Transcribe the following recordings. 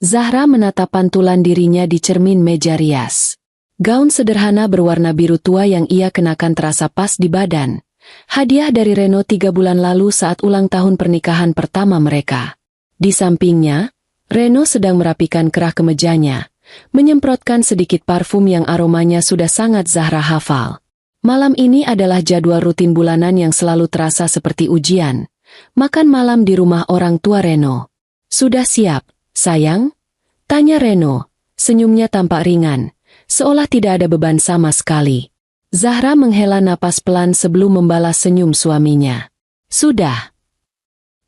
Zahra menatap pantulan dirinya di cermin meja rias. Gaun sederhana berwarna biru tua yang ia kenakan terasa pas di badan. Hadiah dari Reno 3 bulan lalu saat ulang tahun pernikahan pertama mereka. Di sampingnya, Reno sedang merapikan kerah kemejanya, menyemprotkan sedikit parfum yang aromanya sudah sangat Zahra hafal. Malam ini adalah jadwal rutin bulanan yang selalu terasa seperti ujian. Makan malam di rumah orang tua Reno. Sudah siap, sayang? Tanya Reno, senyumnya tampak ringan, seolah tidak ada beban sama sekali. Zahra menghela napas pelan sebelum membalas senyum suaminya. Sudah.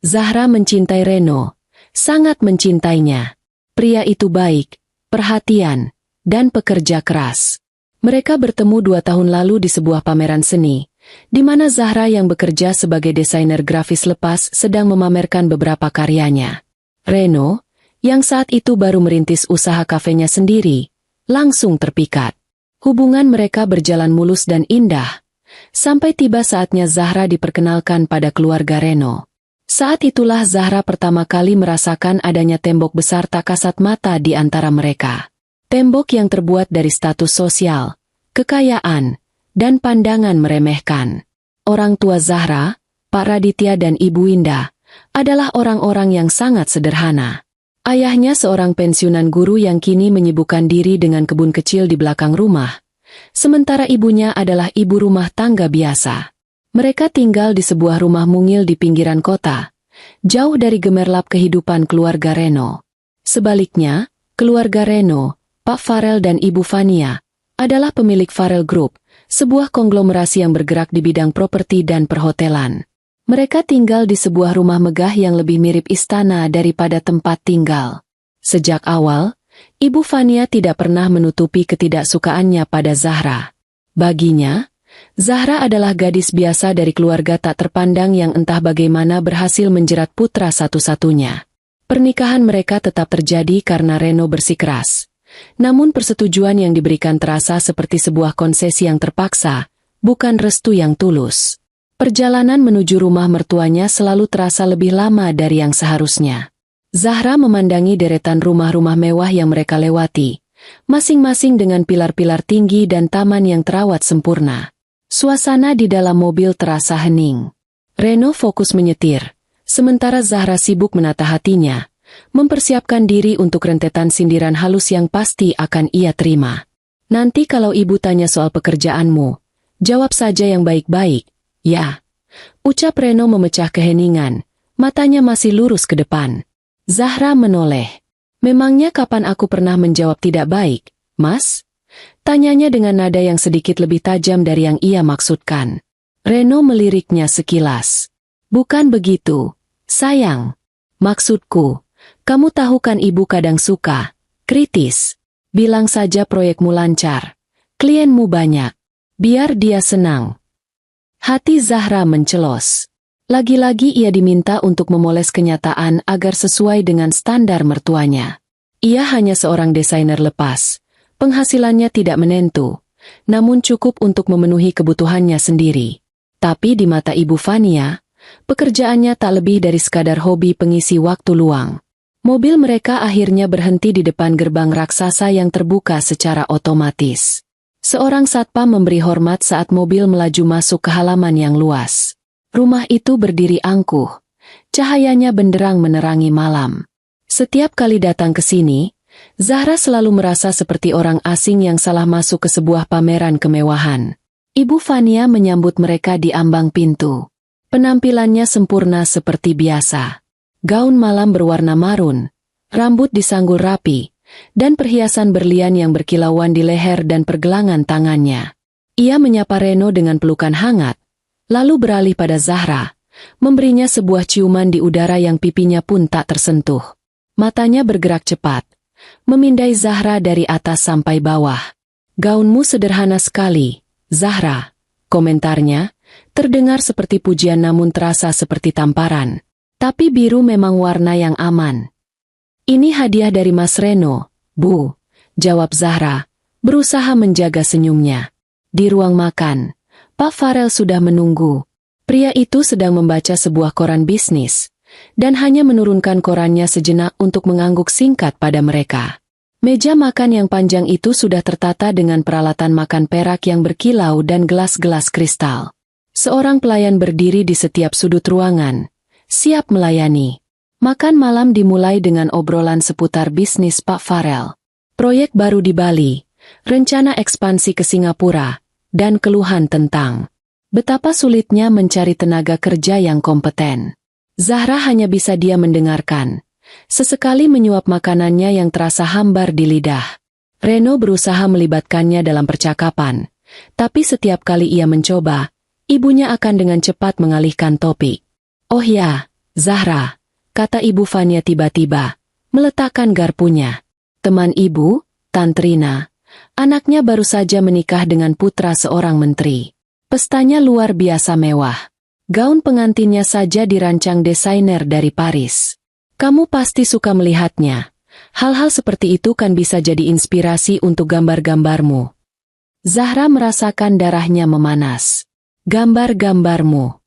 Zahra mencintai Reno, sangat mencintainya. Pria itu baik, perhatian, dan pekerja keras. Mereka bertemu 2 tahun lalu di sebuah pameran seni, di mana Zahra yang bekerja sebagai desainer grafis lepas sedang memamerkan beberapa karyanya. Reno, yang saat itu baru merintis usaha kafenya sendiri, langsung terpikat. Hubungan mereka berjalan mulus dan indah, sampai tiba saatnya Zahra diperkenalkan pada keluarga Reno. Saat itulah Zahra pertama kali merasakan adanya tembok besar tak kasat mata di antara mereka. Tembok yang terbuat dari status sosial, kekayaan, dan pandangan meremehkan. Orang tua Zahra, Pak Raditya dan Ibu Indah, adalah orang-orang yang sangat sederhana. Ayahnya seorang pensiunan guru yang kini menyibukkan diri dengan kebun kecil di belakang rumah, sementara ibunya adalah ibu rumah tangga biasa. Mereka tinggal di sebuah rumah mungil di pinggiran kota, jauh dari gemerlap kehidupan keluarga Reno. Sebaliknya, keluarga Reno, Pak Farel dan Ibu Fania, adalah pemilik Farel Group, sebuah konglomerasi yang bergerak di bidang properti dan perhotelan. Mereka tinggal di sebuah rumah megah yang lebih mirip istana daripada tempat tinggal. Sejak awal, Ibu Fania tidak pernah menutupi ketidaksukaannya pada Zahra. Baginya, Zahra adalah gadis biasa dari keluarga tak terpandang yang entah bagaimana berhasil menjerat putra satu-satunya. Pernikahan mereka tetap terjadi karena Reno bersikeras. Namun persetujuan yang diberikan terasa seperti sebuah konsesi yang terpaksa, bukan restu yang tulus. Perjalanan menuju rumah mertuanya selalu terasa lebih lama dari yang seharusnya. Zahra memandangi deretan rumah-rumah mewah yang mereka lewati, masing-masing dengan pilar-pilar tinggi dan taman yang terawat sempurna. Suasana di dalam mobil terasa hening. Reno fokus menyetir, sementara Zahra sibuk menata hatinya, mempersiapkan diri untuk rentetan sindiran halus yang pasti akan ia terima. Nanti kalau ibu tanya soal pekerjaanmu, jawab saja yang baik-baik. Ya, ucap Reno memecah keheningan, matanya masih lurus ke depan. Zahra menoleh. Memangnya kapan aku pernah menjawab tidak baik, Mas? Tanyanya dengan nada yang sedikit lebih tajam dari yang ia maksudkan. Reno meliriknya sekilas. Bukan begitu, sayang. Maksudku, kamu tahu kan ibu kadang suka, kritis. Bilang saja proyekmu lancar, klienmu banyak, biar dia senang. Hati Zahra mencelos. Lagi-lagi ia diminta untuk memoles kenyataan agar sesuai dengan standar mertuanya. Ia hanya seorang desainer lepas. Penghasilannya tidak menentu, namun cukup untuk memenuhi kebutuhannya sendiri. Tapi di mata Ibu Fania, pekerjaannya tak lebih dari sekadar hobi pengisi waktu luang. Mobil mereka akhirnya berhenti di depan gerbang raksasa yang terbuka secara otomatis. Seorang satpam memberi hormat saat mobil melaju masuk ke halaman yang luas. Rumah itu berdiri angkuh, cahayanya benderang menerangi malam. Setiap kali datang ke sini, Zahra selalu merasa seperti orang asing yang salah masuk ke sebuah pameran kemewahan. Ibu Fania menyambut mereka di ambang pintu. Penampilannya sempurna seperti biasa. Gaun malam berwarna marun, rambut disanggul rapi, dan perhiasan berlian yang berkilauan di leher dan pergelangan tangannya. Ia menyapa Reno dengan pelukan hangat, lalu beralih pada Zahra, memberinya sebuah ciuman di udara yang pipinya pun tak tersentuh. Matanya bergerak cepat, memindai Zahra dari atas sampai bawah. Gaunmu sederhana sekali, Zahra, komentarnya, terdengar seperti pujian namun terasa seperti tamparan. Tapi biru memang warna yang aman. Ini hadiah dari Mas Reno, Bu, jawab Zahra, berusaha menjaga senyumnya. Di ruang makan, Pak Farel sudah menunggu. Pria itu sedang membaca sebuah koran bisnis, dan hanya menurunkan korannya sejenak untuk mengangguk singkat pada mereka. Meja makan yang panjang itu sudah tertata dengan peralatan makan perak yang berkilau dan gelas-gelas kristal. Seorang pelayan berdiri di setiap sudut ruangan, siap melayani. Makan malam dimulai dengan obrolan seputar bisnis Pak Farel, proyek baru di Bali, rencana ekspansi ke Singapura, dan keluhan tentang betapa sulitnya mencari tenaga kerja yang kompeten. Zahra hanya bisa diam mendengarkan, sesekali menyuap makanannya yang terasa hambar di lidah. Reno berusaha melibatkannya dalam percakapan, tapi setiap kali ia mencoba, ibunya akan dengan cepat mengalihkan topik. "Oh ya, Zahra," kata Ibu Fania tiba-tiba, meletakkan garpunya. "Teman ibu, Tantrina, anaknya baru saja menikah dengan putra seorang menteri. Pestanya luar biasa mewah. Gaun pengantinnya saja dirancang desainer dari Paris. Kamu pasti suka melihatnya. Hal-hal seperti itu kan bisa jadi inspirasi untuk gambar-gambarmu." Zahra merasakan darahnya memanas. Gambar-gambarmu.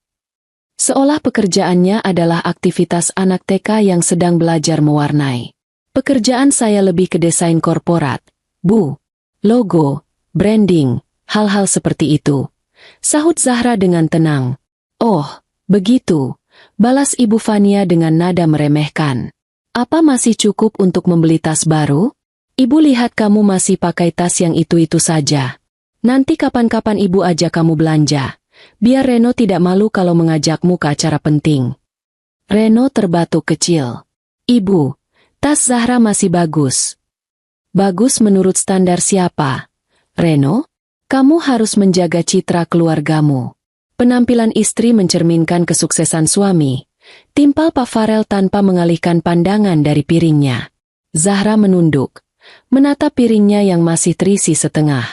Seolah pekerjaannya adalah aktivitas anak TK yang sedang belajar mewarnai. "Pekerjaan saya lebih ke desain korporat, Bu. Logo, branding, hal-hal seperti itu," sahut Zahra dengan tenang. "Oh, begitu," balas Ibu Fania dengan nada meremehkan. "Apa masih cukup untuk membeli tas baru? Ibu lihat kamu masih pakai tas yang itu-itu saja. Nanti kapan-kapan ibu ajak kamu belanja. Biar Reno tidak malu kalau mengajakmu ke acara penting." Reno terbatuk kecil. "Ibu, tas Zahra masih bagus." "Bagus menurut standar siapa? Reno, kamu harus menjaga citra keluargamu." Penampilan istri mencerminkan kesuksesan suami. Timpal Pak Farel tanpa mengalihkan pandangan dari piringnya. Zahra menunduk, menatap piringnya yang masih terisi setengah.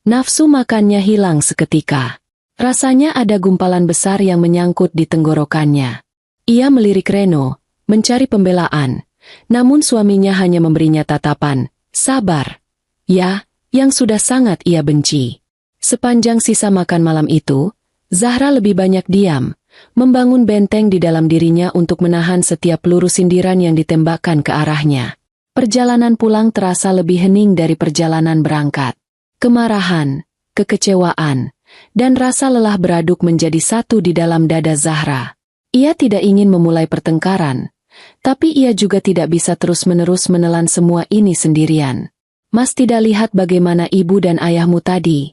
Nafsu makannya hilang seketika. Rasanya ada gumpalan besar yang menyangkut di tenggorokannya. Ia melirik Reno, mencari pembelaan, namun suaminya hanya memberinya tatapan, "Sabar." Ya, yang sudah sangat ia benci. Sepanjang sisa makan malam itu, Zahra lebih banyak diam, membangun benteng di dalam dirinya untuk menahan setiap peluru sindiran yang ditembakkan ke arahnya. Perjalanan pulang terasa lebih hening dari perjalanan berangkat. Kemarahan, kekecewaan, dan rasa lelah beraduk menjadi satu di dalam dada Zahra. Ia tidak ingin memulai pertengkaran, tapi ia juga tidak bisa terus-menerus menelan semua ini sendirian. "Mas tidak lihat bagaimana ibu dan ayahmu tadi?"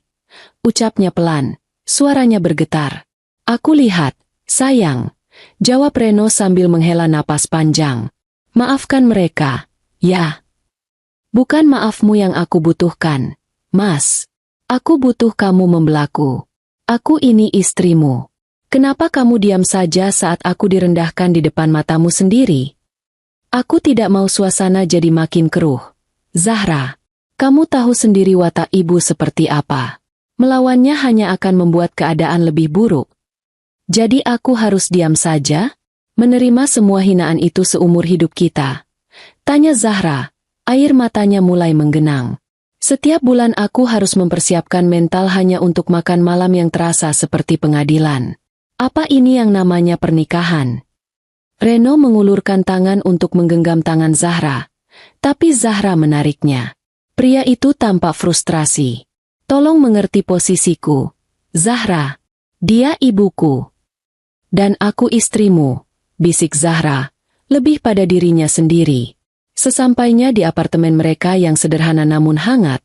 ucapnya pelan, suaranya bergetar. "Aku lihat, sayang," jawab Reno sambil menghela napas panjang. "Maafkan mereka, ya." "Bukan maafmu yang aku butuhkan, Mas. Aku butuh kamu membelaku. Aku ini istrimu. Kenapa kamu diam saja saat aku direndahkan di depan matamu sendiri?" "Aku tidak mau suasana jadi makin keruh. Zahra, kamu tahu sendiri watak ibu seperti apa. Melawannya hanya akan membuat keadaan lebih buruk. Jadi aku harus diam saja? Menerima semua hinaan itu seumur hidup kita?" tanya Zahra, air matanya mulai menggenang. "Setiap bulan aku harus mempersiapkan mental hanya untuk makan malam yang terasa seperti pengadilan. Apa ini yang namanya pernikahan?" Reno mengulurkan tangan untuk menggenggam tangan Zahra, tapi Zahra menariknya. Pria itu tampak frustrasi. "Tolong mengerti posisiku, Zahra. Dia ibuku. Dan aku istrimu," bisik Zahra, lebih pada dirinya sendiri. Sesampainya di apartemen mereka yang sederhana namun hangat,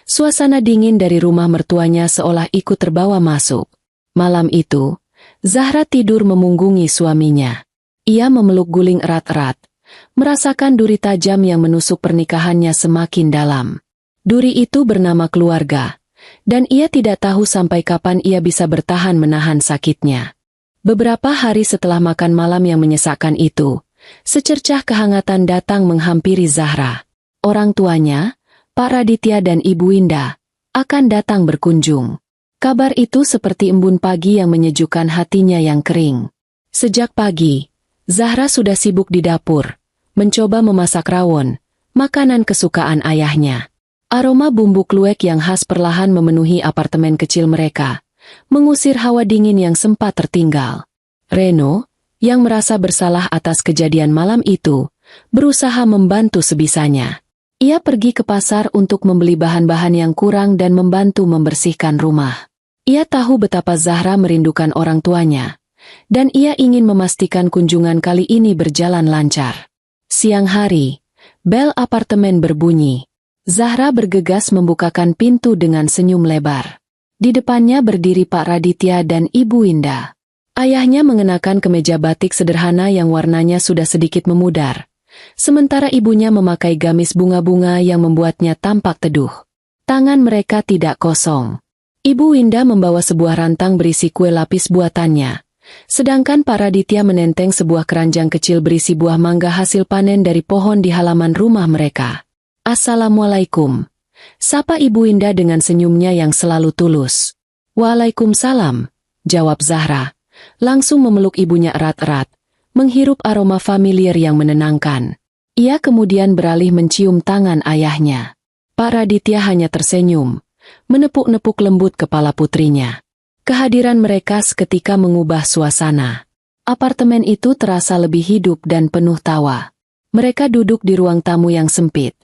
suasana dingin dari rumah mertuanya seolah ikut terbawa masuk. Malam itu, Zahra tidur memunggungi suaminya. Ia memeluk guling erat-erat, merasakan duri tajam yang menusuk pernikahannya semakin dalam. Duri itu bernama keluarga, dan ia tidak tahu sampai kapan ia bisa bertahan menahan sakitnya. Beberapa hari setelah makan malam yang menyesakkan itu, secercah kehangatan datang menghampiri Zahra. Orang tuanya, Pak Raditya dan Ibu Winda, akan datang berkunjung. Kabar itu seperti embun pagi yang menyejukkan hatinya yang kering. Sejak pagi, Zahra sudah sibuk di dapur, mencoba memasak rawon, makanan kesukaan ayahnya. Aroma bumbu kluwek yang khas perlahan memenuhi apartemen kecil mereka, mengusir hawa dingin yang sempat tertinggal. Reno, yang merasa bersalah atas kejadian malam itu, berusaha membantu sebisanya. Ia pergi ke pasar untuk membeli bahan-bahan yang kurang dan membantu membersihkan rumah. Ia tahu betapa Zahra merindukan orang tuanya, dan ia ingin memastikan kunjungan kali ini berjalan lancar. Siang hari, bel apartemen berbunyi. Zahra bergegas membukakan pintu dengan senyum lebar. Di depannya berdiri Pak Raditya dan Ibu Indah. Ayahnya mengenakan kemeja batik sederhana yang warnanya sudah sedikit memudar, sementara ibunya memakai gamis bunga-bunga yang membuatnya tampak teduh. Tangan mereka tidak kosong. Ibu Indah membawa sebuah rantang berisi kue lapis buatannya, sedangkan Pak Raditya menenteng sebuah keranjang kecil berisi buah mangga hasil panen dari pohon di halaman rumah mereka. "Assalamualaikum," sapa Ibu Indah dengan senyumnya yang selalu tulus. "Waalaikumsalam," jawab Zahra, langsung memeluk ibunya erat-erat, menghirup aroma familiar yang menenangkan. Ia kemudian beralih mencium tangan ayahnya. Pak Raditya hanya tersenyum, menepuk-nepuk lembut kepala putrinya. Kehadiran mereka seketika mengubah suasana. Apartemen itu terasa lebih hidup dan penuh tawa. Mereka duduk di ruang tamu yang sempit,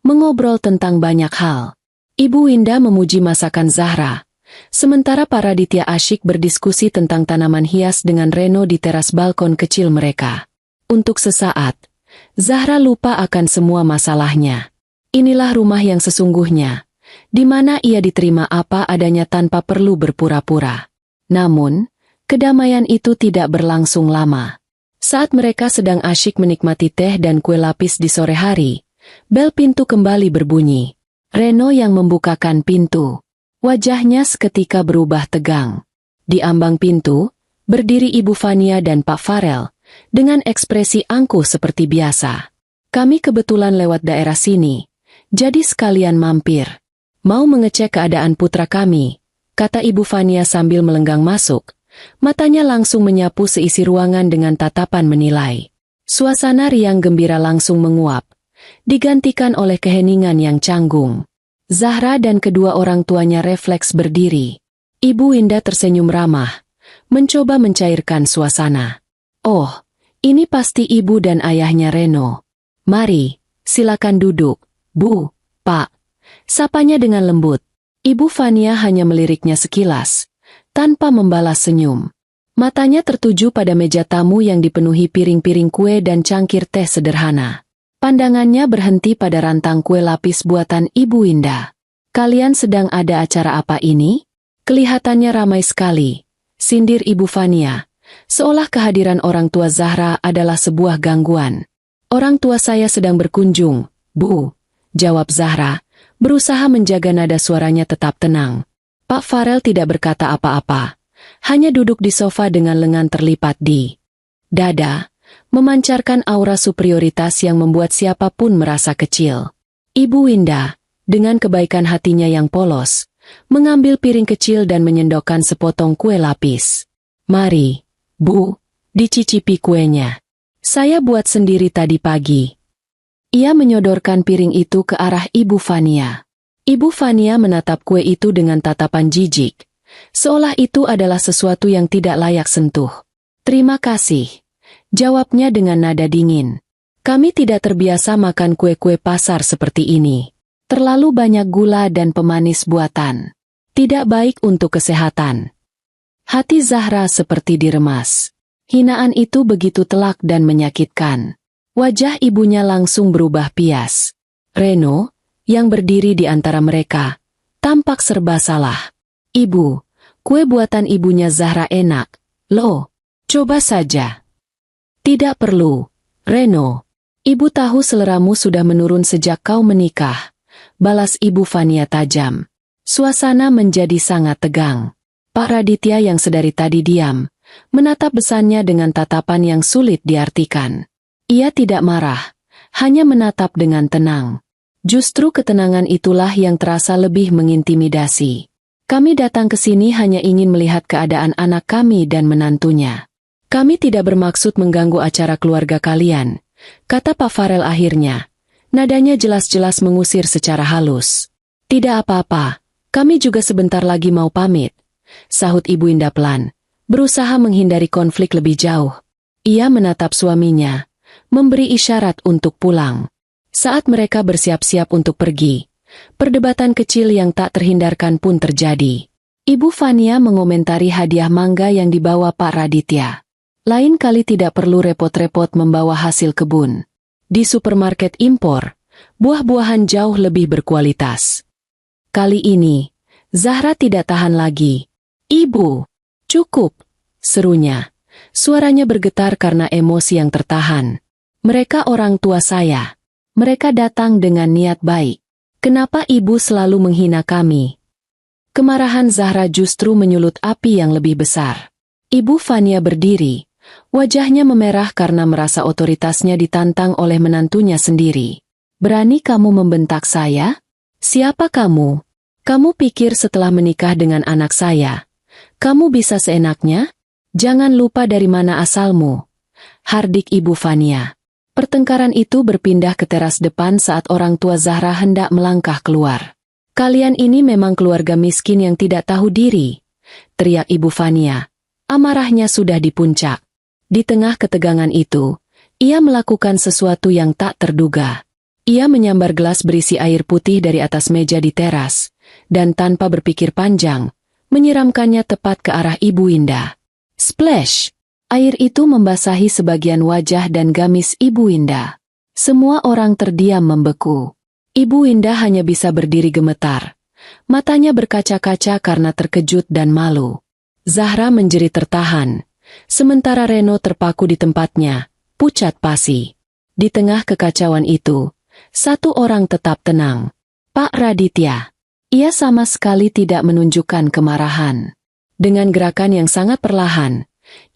mengobrol tentang banyak hal. Ibu Indah memuji masakan Zahra, sementara Pak Raditya asyik berdiskusi tentang tanaman hias dengan Reno di teras balkon kecil mereka. Untuk sesaat, Zahra lupa akan semua masalahnya. Inilah rumah yang sesungguhnya, di mana ia diterima apa adanya tanpa perlu berpura-pura. Namun, kedamaian itu tidak berlangsung lama. Saat mereka sedang asyik menikmati teh dan kue lapis di sore hari, bel pintu kembali berbunyi. Reno yang membukakan pintu. Wajahnya seketika berubah tegang. Di ambang pintu, berdiri Ibu Fania dan Pak Farel, dengan ekspresi angkuh seperti biasa. "Kami kebetulan lewat daerah sini, jadi sekalian mampir. Mau mengecek keadaan putra kami," kata Ibu Fania sambil melenggang masuk. Matanya langsung menyapu seisi ruangan dengan tatapan menilai. Suasana riang gembira langsung menguap, digantikan oleh keheningan yang canggung. Zahra dan kedua orang tuanya refleks berdiri. Ibu Indah tersenyum ramah, mencoba mencairkan suasana. "Oh, ini pasti ibu dan ayahnya Reno. Mari, silakan duduk, Bu, Pak," sapanya dengan lembut. Ibu Fania hanya meliriknya sekilas, tanpa membalas senyum. Matanya tertuju pada meja tamu yang dipenuhi piring-piring kue dan cangkir teh sederhana. Pandangannya berhenti pada rantang kue lapis buatan Ibu Indah. "Kalian sedang ada acara apa ini? Kelihatannya ramai sekali," sindir Ibu Fania, seolah kehadiran orang tua Zahra adalah sebuah gangguan. "Orang tua saya sedang berkunjung, Bu," jawab Zahra, berusaha menjaga nada suaranya tetap tenang. Pak Farel tidak berkata apa-apa, hanya duduk di sofa dengan lengan terlipat di dada, memancarkan aura superioritas yang membuat siapapun merasa kecil. Ibu Indah, dengan kebaikan hatinya yang polos, mengambil piring kecil dan menyendokkan sepotong kue lapis. "Mari, Bu, dicicipi kuenya. Saya buat sendiri tadi pagi." Ia menyodorkan piring itu ke arah Ibu Fania. Ibu Fania menatap kue itu dengan tatapan jijik, seolah itu adalah sesuatu yang tidak layak sentuh. "Terima kasih," jawabnya dengan nada dingin. "Kami tidak terbiasa makan kue-kue pasar seperti ini. Terlalu banyak gula dan pemanis buatan. Tidak baik untuk kesehatan." Hati Zahra seperti diremas. Hinaan itu begitu telak dan menyakitkan. Wajah ibunya langsung berubah pias. Reno, yang berdiri di antara mereka, tampak serba salah. "Ibu, kue buatan ibunya Zahra enak, loh. Coba saja." "Tidak perlu, Reno. Ibu tahu seleramu sudah menurun sejak kau menikah," balas Ibu Fania tajam. Suasana menjadi sangat tegang. Pak Raditya yang sedari tadi diam, menatap besannya dengan tatapan yang sulit diartikan. Ia tidak marah, hanya menatap dengan tenang. Justru ketenangan itulah yang terasa lebih mengintimidasi. "Kami datang ke sini hanya ingin melihat keadaan anak kami dan menantunya. Kami tidak bermaksud mengganggu acara keluarga kalian," kata Pak Farel akhirnya. Nadanya jelas-jelas mengusir secara halus. "Tidak apa-apa, kami juga sebentar lagi mau pamit," sahut Ibu Indah pelan, berusaha menghindari konflik lebih jauh. Ia menatap suaminya, memberi isyarat untuk pulang. Saat mereka bersiap-siap untuk pergi, perdebatan kecil yang tak terhindarkan pun terjadi. Ibu Fania mengomentari hadiah mangga yang dibawa Pak Raditya. Lain kali tidak perlu repot-repot membawa hasil kebun. Di supermarket impor, buah-buahan jauh lebih berkualitas. Kali ini, Zahra tidak tahan lagi. "Ibu, cukup," serunya. Suaranya bergetar karena emosi yang tertahan. "Mereka orang tua saya. Mereka datang dengan niat baik. Kenapa ibu selalu menghina kami?" Kemarahan Zahra justru menyulut api yang lebih besar. Ibu Fania berdiri. Wajahnya memerah karena merasa otoritasnya ditantang oleh menantunya sendiri. "Berani kamu membentak saya? Siapa kamu? Kamu pikir setelah menikah dengan anak saya, kamu bisa seenaknya? Jangan lupa dari mana asalmu," hardik Ibu Fania. Pertengkaran itu berpindah ke teras depan saat orang tua Zahra hendak melangkah keluar. "Kalian ini memang keluarga miskin yang tidak tahu diri," teriak Ibu Fania. Amarahnya sudah di puncak. Di tengah ketegangan itu, ia melakukan sesuatu yang tak terduga. Ia menyambar gelas berisi air putih dari atas meja di teras, dan tanpa berpikir panjang, menyiramkannya tepat ke arah Ibu Indah. Splash! Air itu membasahi sebagian wajah dan gamis Ibu Indah. Semua orang terdiam membeku. Ibu Indah hanya bisa berdiri gemetar. Matanya berkaca-kaca karena terkejut dan malu. Zahra menjerit tertahan. Sementara Reno terpaku di tempatnya, pucat pasi. Di tengah kekacauan itu, satu orang tetap tenang. Pak Raditya. Ia sama sekali tidak menunjukkan kemarahan. Dengan gerakan yang sangat perlahan,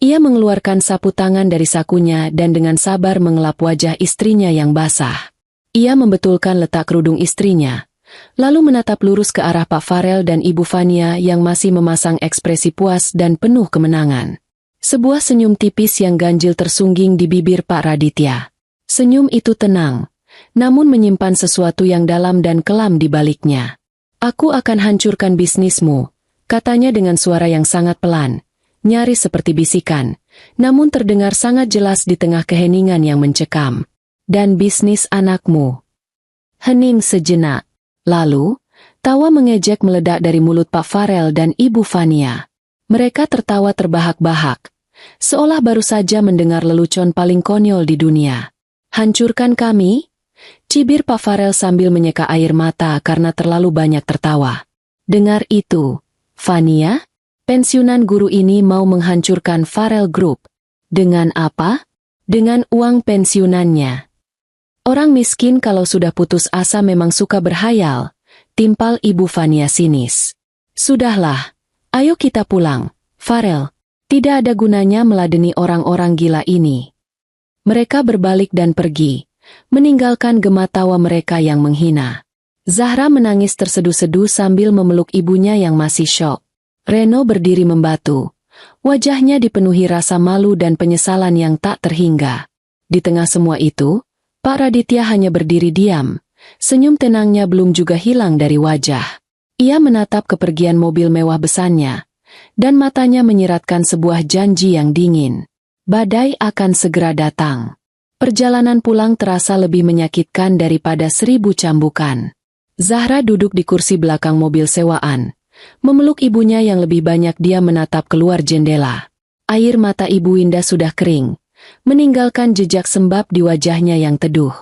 ia mengeluarkan sapu tangan dari sakunya dan dengan sabar mengelap wajah istrinya yang basah. Ia membetulkan letak kerudung istrinya, lalu menatap lurus ke arah Pak Farel dan Ibu Fania yang masih memasang ekspresi puas dan penuh kemenangan. Sebuah senyum tipis yang ganjil tersungging di bibir Pak Raditya. Senyum itu tenang, namun menyimpan sesuatu yang dalam dan kelam di baliknya. "Aku akan hancurkan bisnismu," katanya dengan suara yang sangat pelan, nyaris seperti bisikan, namun terdengar sangat jelas di tengah keheningan yang mencekam. "Dan bisnis anakmu." Hening sejenak. Lalu, tawa mengejek meledak dari mulut Pak Farel dan Ibu Fania. Mereka tertawa terbahak-bahak, seolah baru saja mendengar lelucon paling konyol di dunia. "Hancurkan kami?" cibir Pak Farel sambil menyeka air mata karena terlalu banyak tertawa. "Dengar itu, Fania? Pensiunan guru ini mau menghancurkan Farel Group. Dengan apa? Dengan uang pensiunannya. Orang miskin kalau sudah putus asa memang suka berhayal," timpal Ibu Fania sinis. "Sudahlah, ayo kita pulang, Farel. Tidak ada gunanya meladeni orang-orang gila ini." Mereka berbalik dan pergi, meninggalkan gema tawa mereka yang menghina. Zahra menangis terseduh-seduh sambil memeluk ibunya yang masih syok. Reno berdiri membatu. Wajahnya dipenuhi rasa malu dan penyesalan yang tak terhingga. Di tengah semua itu, Pak Raditya hanya berdiri diam. Senyum tenangnya belum juga hilang dari wajah. Ia menatap kepergian mobil mewah besarnya, dan matanya menyiratkan sebuah janji yang dingin. Badai akan segera datang. Perjalanan pulang terasa lebih menyakitkan daripada 1000 cambukan. Zahra duduk di kursi belakang mobil sewaan. Memeluk ibunya yang lebih banyak dia menatap keluar jendela. Air mata Ibu Indah sudah kering, meninggalkan jejak sembab di wajahnya yang teduh.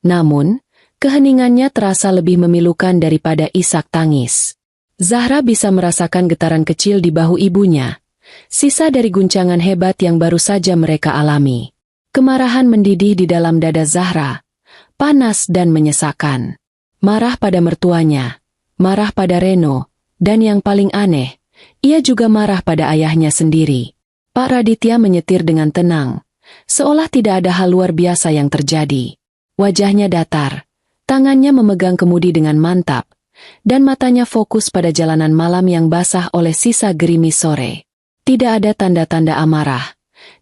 Namun, keheningannya terasa lebih memilukan daripada isak tangis. Zahra bisa merasakan getaran kecil di bahu ibunya, sisa dari guncangan hebat yang baru saja mereka alami. Kemarahan mendidih di dalam dada Zahra, panas dan menyesakan. Marah pada mertuanya, marah pada Reno, dan yang paling aneh, ia juga marah pada ayahnya sendiri. Pak Raditya menyetir dengan tenang, seolah tidak ada hal luar biasa yang terjadi. Wajahnya datar, tangannya memegang kemudi dengan mantap, dan matanya fokus pada jalanan malam yang basah oleh sisa gerimis sore. Tidak ada tanda-tanda amarah,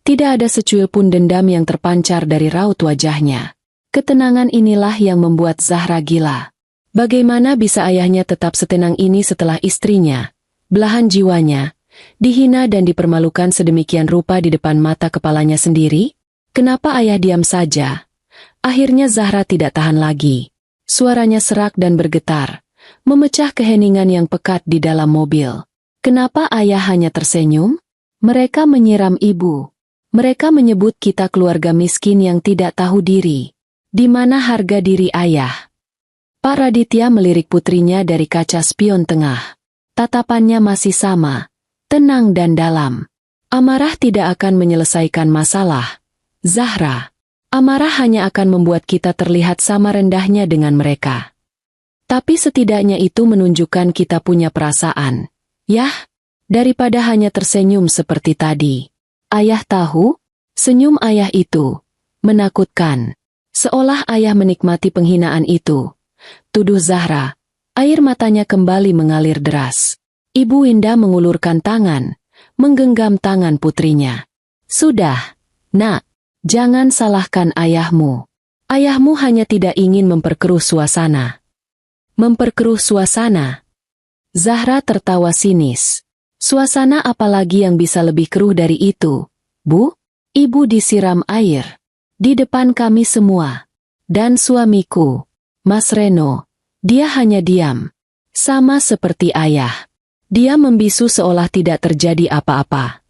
tidak ada secuil pun dendam yang terpancar dari raut wajahnya. Ketenangan inilah yang membuat Zahra gila. Bagaimana bisa ayahnya tetap setenang ini setelah istrinya, belahan jiwanya, dihina dan dipermalukan sedemikian rupa di depan mata kepalanya sendiri? Kenapa ayah diam saja? Akhirnya Zahra tidak tahan lagi. Suaranya serak dan bergetar, memecah keheningan yang pekat di dalam mobil. Kenapa ayah hanya tersenyum? Mereka menyiram ibu. Mereka menyebut kita keluarga miskin yang tidak tahu diri. Di mana harga diri ayah? Pak Raditya melirik putrinya dari kaca spion tengah. Tatapannya masih sama, tenang dan dalam. Amarah tidak akan menyelesaikan masalah, Zahra. Amarah hanya akan membuat kita terlihat sama rendahnya dengan mereka. Tapi setidaknya itu menunjukkan kita punya perasaan. Yah, daripada hanya tersenyum seperti tadi. Ayah tahu? Senyum ayah itu menakutkan. Seolah ayah menikmati penghinaan itu. Tuduh Zahra. Air matanya kembali mengalir deras. Ibu Winda mengulurkan tangan, menggenggam tangan putrinya. Sudah, nak. Jangan salahkan ayahmu. Ayahmu hanya tidak ingin memperkeruh suasana. Memperkeruh suasana? Zahra tertawa sinis. Suasana apalagi yang bisa lebih keruh dari itu, Bu? Ibu disiram air. Di depan kami semua. Dan suamiku, Mas Reno. Dia hanya diam. Sama seperti ayah. Dia membisu seolah tidak terjadi apa-apa.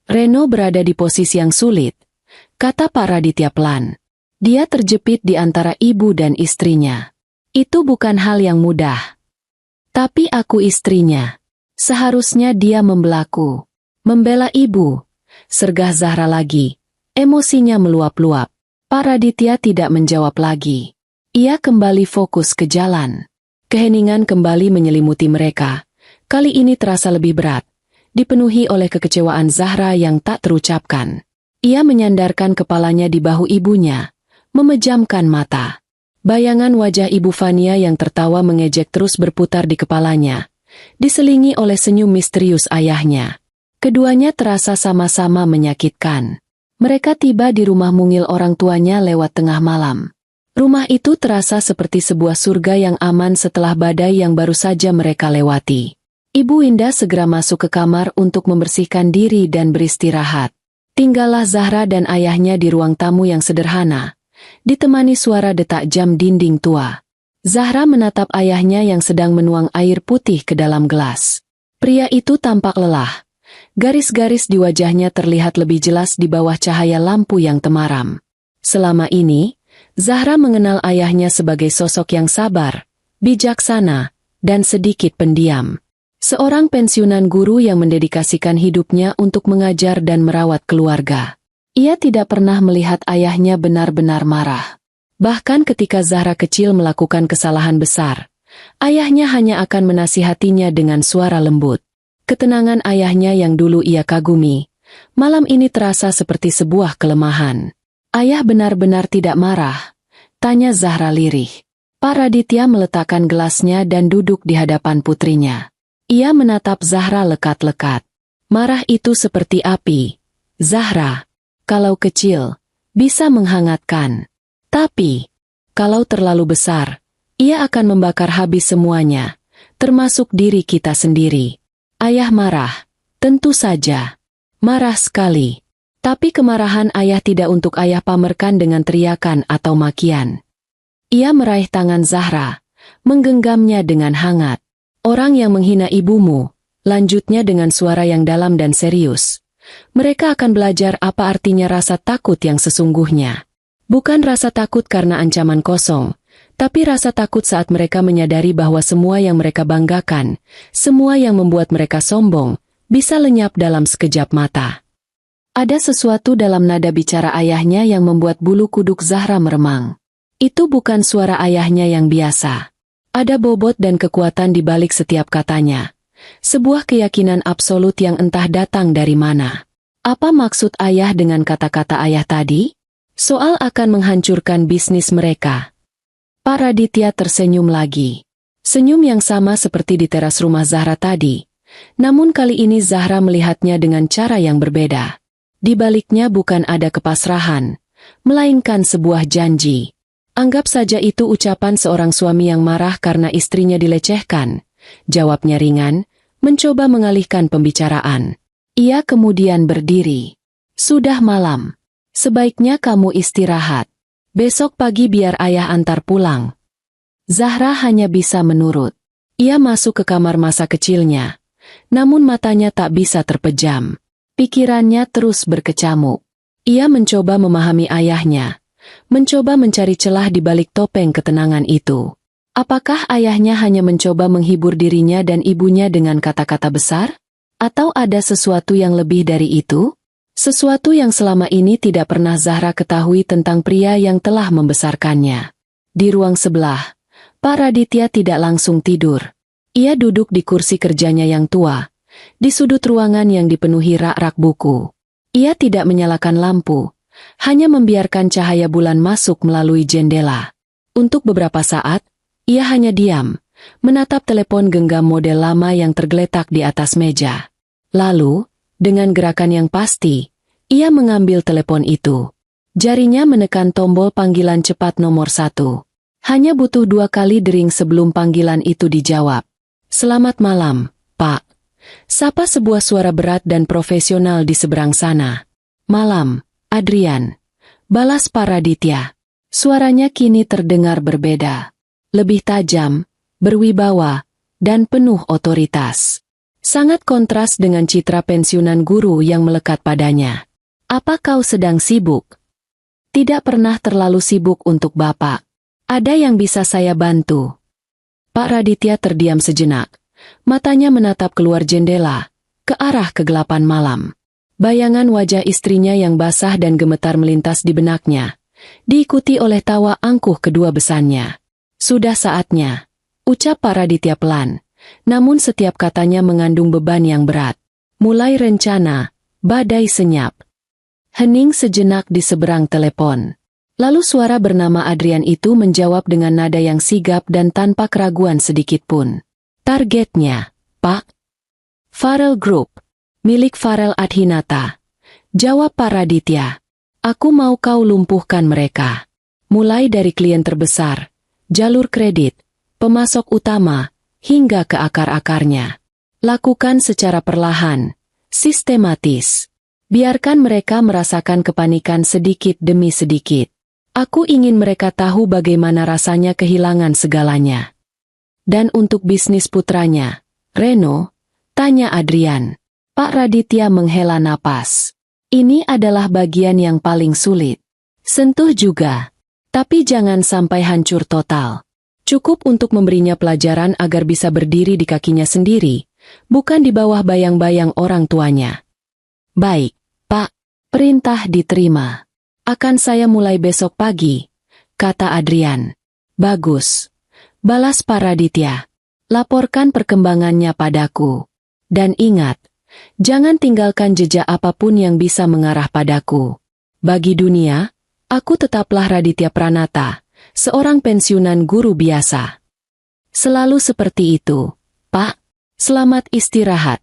Reno berada di posisi yang sulit, kata Pak Raditya pelan. Dia terjepit di antara ibu dan istrinya. Itu bukan hal yang mudah. Tapi aku istrinya. Seharusnya dia membelaku. Membela ibu. Sergah Zahra lagi. Emosinya meluap-luap. Pak Raditya tidak menjawab lagi. Ia kembali fokus ke jalan. Keheningan kembali menyelimuti mereka. Kali ini terasa lebih berat. Dipenuhi oleh kekecewaan Zahra yang tak terucapkan. Ia menyandarkan kepalanya di bahu ibunya, memejamkan mata. Bayangan wajah Ibu Fania yang tertawa mengejek terus berputar di kepalanya, diselingi oleh senyum misterius ayahnya. Keduanya terasa sama-sama menyakitkan. Mereka tiba di rumah mungil orang tuanya lewat tengah malam. Rumah itu terasa seperti sebuah surga yang aman setelah badai yang baru saja mereka lewati. Ibu Winda segera masuk ke kamar untuk membersihkan diri dan beristirahat. Tinggallah Zahra dan ayahnya di ruang tamu yang sederhana, ditemani suara detak jam dinding tua. Zahra menatap ayahnya yang sedang menuang air putih ke dalam gelas. Pria itu tampak lelah. Garis-garis di wajahnya terlihat lebih jelas di bawah cahaya lampu yang temaram. Selama ini, Zahra mengenal ayahnya sebagai sosok yang sabar, bijaksana, dan sedikit pendiam. Seorang pensiunan guru yang mendedikasikan hidupnya untuk mengajar dan merawat keluarga. Ia tidak pernah melihat ayahnya benar-benar marah. Bahkan ketika Zahra kecil melakukan kesalahan besar, ayahnya hanya akan menasihatinya dengan suara lembut. Ketenangan ayahnya yang dulu ia kagumi, malam ini terasa seperti sebuah kelemahan. Ayah benar-benar tidak marah? Tanya Zahra lirih. Pak Raditya meletakkan gelasnya dan duduk di hadapan putrinya. Ia menatap Zahra lekat-lekat. Marah itu seperti api. Zahra, kalau kecil, bisa menghangatkan. Tapi, kalau terlalu besar, ia akan membakar habis semuanya, termasuk diri kita sendiri. Ayah marah, tentu saja. Marah sekali. Tapi kemarahan ayah tidak untuk ayah pamerkan dengan teriakan atau makian. Ia meraih tangan Zahra, menggenggamnya dengan hangat. Orang yang menghina ibumu, lanjutnya dengan suara yang dalam dan serius. Mereka akan belajar apa artinya rasa takut yang sesungguhnya. Bukan rasa takut karena ancaman kosong, tapi rasa takut saat mereka menyadari bahwa semua yang mereka banggakan, semua yang membuat mereka sombong, bisa lenyap dalam sekejap mata. Ada sesuatu dalam nada bicara ayahnya yang membuat bulu kuduk Zahra meremang. Itu bukan suara ayahnya yang biasa. Ada bobot dan kekuatan di balik setiap katanya. Sebuah keyakinan absolut yang entah datang dari mana. Apa maksud ayah dengan kata-kata ayah tadi? Soal akan menghancurkan bisnis mereka. Pak Raditya tersenyum lagi. Senyum yang sama seperti di teras rumah Zahra tadi. Namun kali ini Zahra melihatnya dengan cara yang berbeda. Di baliknya bukan ada kepasrahan, melainkan sebuah janji. Anggap saja itu ucapan seorang suami yang marah karena istrinya dilecehkan. Jawabnya ringan, mencoba mengalihkan pembicaraan. Ia kemudian berdiri. Sudah malam. Sebaiknya kamu istirahat. Besok pagi biar ayah antar pulang. Zahra hanya bisa menurut. Ia masuk ke kamar masa kecilnya. Namun matanya tak bisa terpejam. Pikirannya terus berkecamuk. Ia mencoba memahami ayahnya. Mencoba mencari celah di balik topeng ketenangan itu. Apakah ayahnya hanya mencoba menghibur dirinya dan ibunya dengan kata-kata besar? Atau ada sesuatu yang lebih dari itu? Sesuatu yang selama ini tidak pernah Zahra ketahui tentang pria yang telah membesarkannya. Di ruang sebelah, Pak Raditya tidak langsung tidur. Ia duduk di kursi kerjanya yang tua, di sudut ruangan yang dipenuhi rak-rak buku. Ia tidak menyalakan lampu, hanya membiarkan cahaya bulan masuk melalui jendela. Untuk beberapa saat, ia hanya diam, menatap telepon genggam model lama yang tergeletak di atas meja. Lalu, dengan gerakan yang pasti, ia mengambil telepon itu. Jarinya menekan tombol panggilan cepat nomor 1. Hanya butuh 2 kali dering sebelum panggilan itu dijawab. "Selamat malam, Pak." Sapa sebuah suara berat dan profesional di seberang sana. "Malam, Adrian." Balas Pak Raditya. Suaranya kini terdengar berbeda. Lebih tajam, berwibawa, dan penuh otoritas. Sangat kontras dengan citra pensiunan guru yang melekat padanya. "Apa kau sedang sibuk?" "Tidak pernah terlalu sibuk untuk Bapak. Ada yang bisa saya bantu?" Pak Raditya terdiam sejenak. Matanya menatap keluar jendela, ke arah kegelapan malam. Bayangan wajah istrinya yang basah dan gemetar melintas di benaknya, diikuti oleh tawa angkuh kedua besannya. "Sudah saatnya," ucap Pak Raditya pelan, namun setiap katanya mengandung beban yang berat. "Mulai rencana." Badai senyap. Hening sejenak di seberang telepon. Lalu suara bernama Adrian itu menjawab dengan nada yang sigap dan tanpa keraguan sedikitpun. "Targetnya, Pak?" "Farel Group, milik Farel Adhinata," jawab Pak Raditya. "Aku mau kau lumpuhkan mereka. Mulai dari klien terbesar, jalur kredit, pemasok utama, hingga ke akar-akarnya. Lakukan secara perlahan, sistematis. Biarkan mereka merasakan kepanikan sedikit demi sedikit. Aku ingin mereka tahu bagaimana rasanya kehilangan segalanya." "Dan untuk bisnis putranya, Reno?" tanya Adrian. Pak Raditya menghela napas. "Ini adalah bagian yang paling sulit. Sentuh juga. Tapi jangan sampai hancur total. Cukup untuk memberinya pelajaran agar bisa berdiri di kakinya sendiri, bukan di bawah bayang-bayang orang tuanya." "Baik, Pak. Perintah diterima. Akan saya mulai besok pagi," kata Adrian. "Bagus," balas Pak Raditya. "Laporkan perkembangannya padaku. Dan ingat, jangan tinggalkan jejak apapun yang bisa mengarah padaku. Bagi dunia, aku tetaplah Raditya Pranata, seorang pensiunan guru biasa." "Selalu seperti itu, Pak. Selamat istirahat."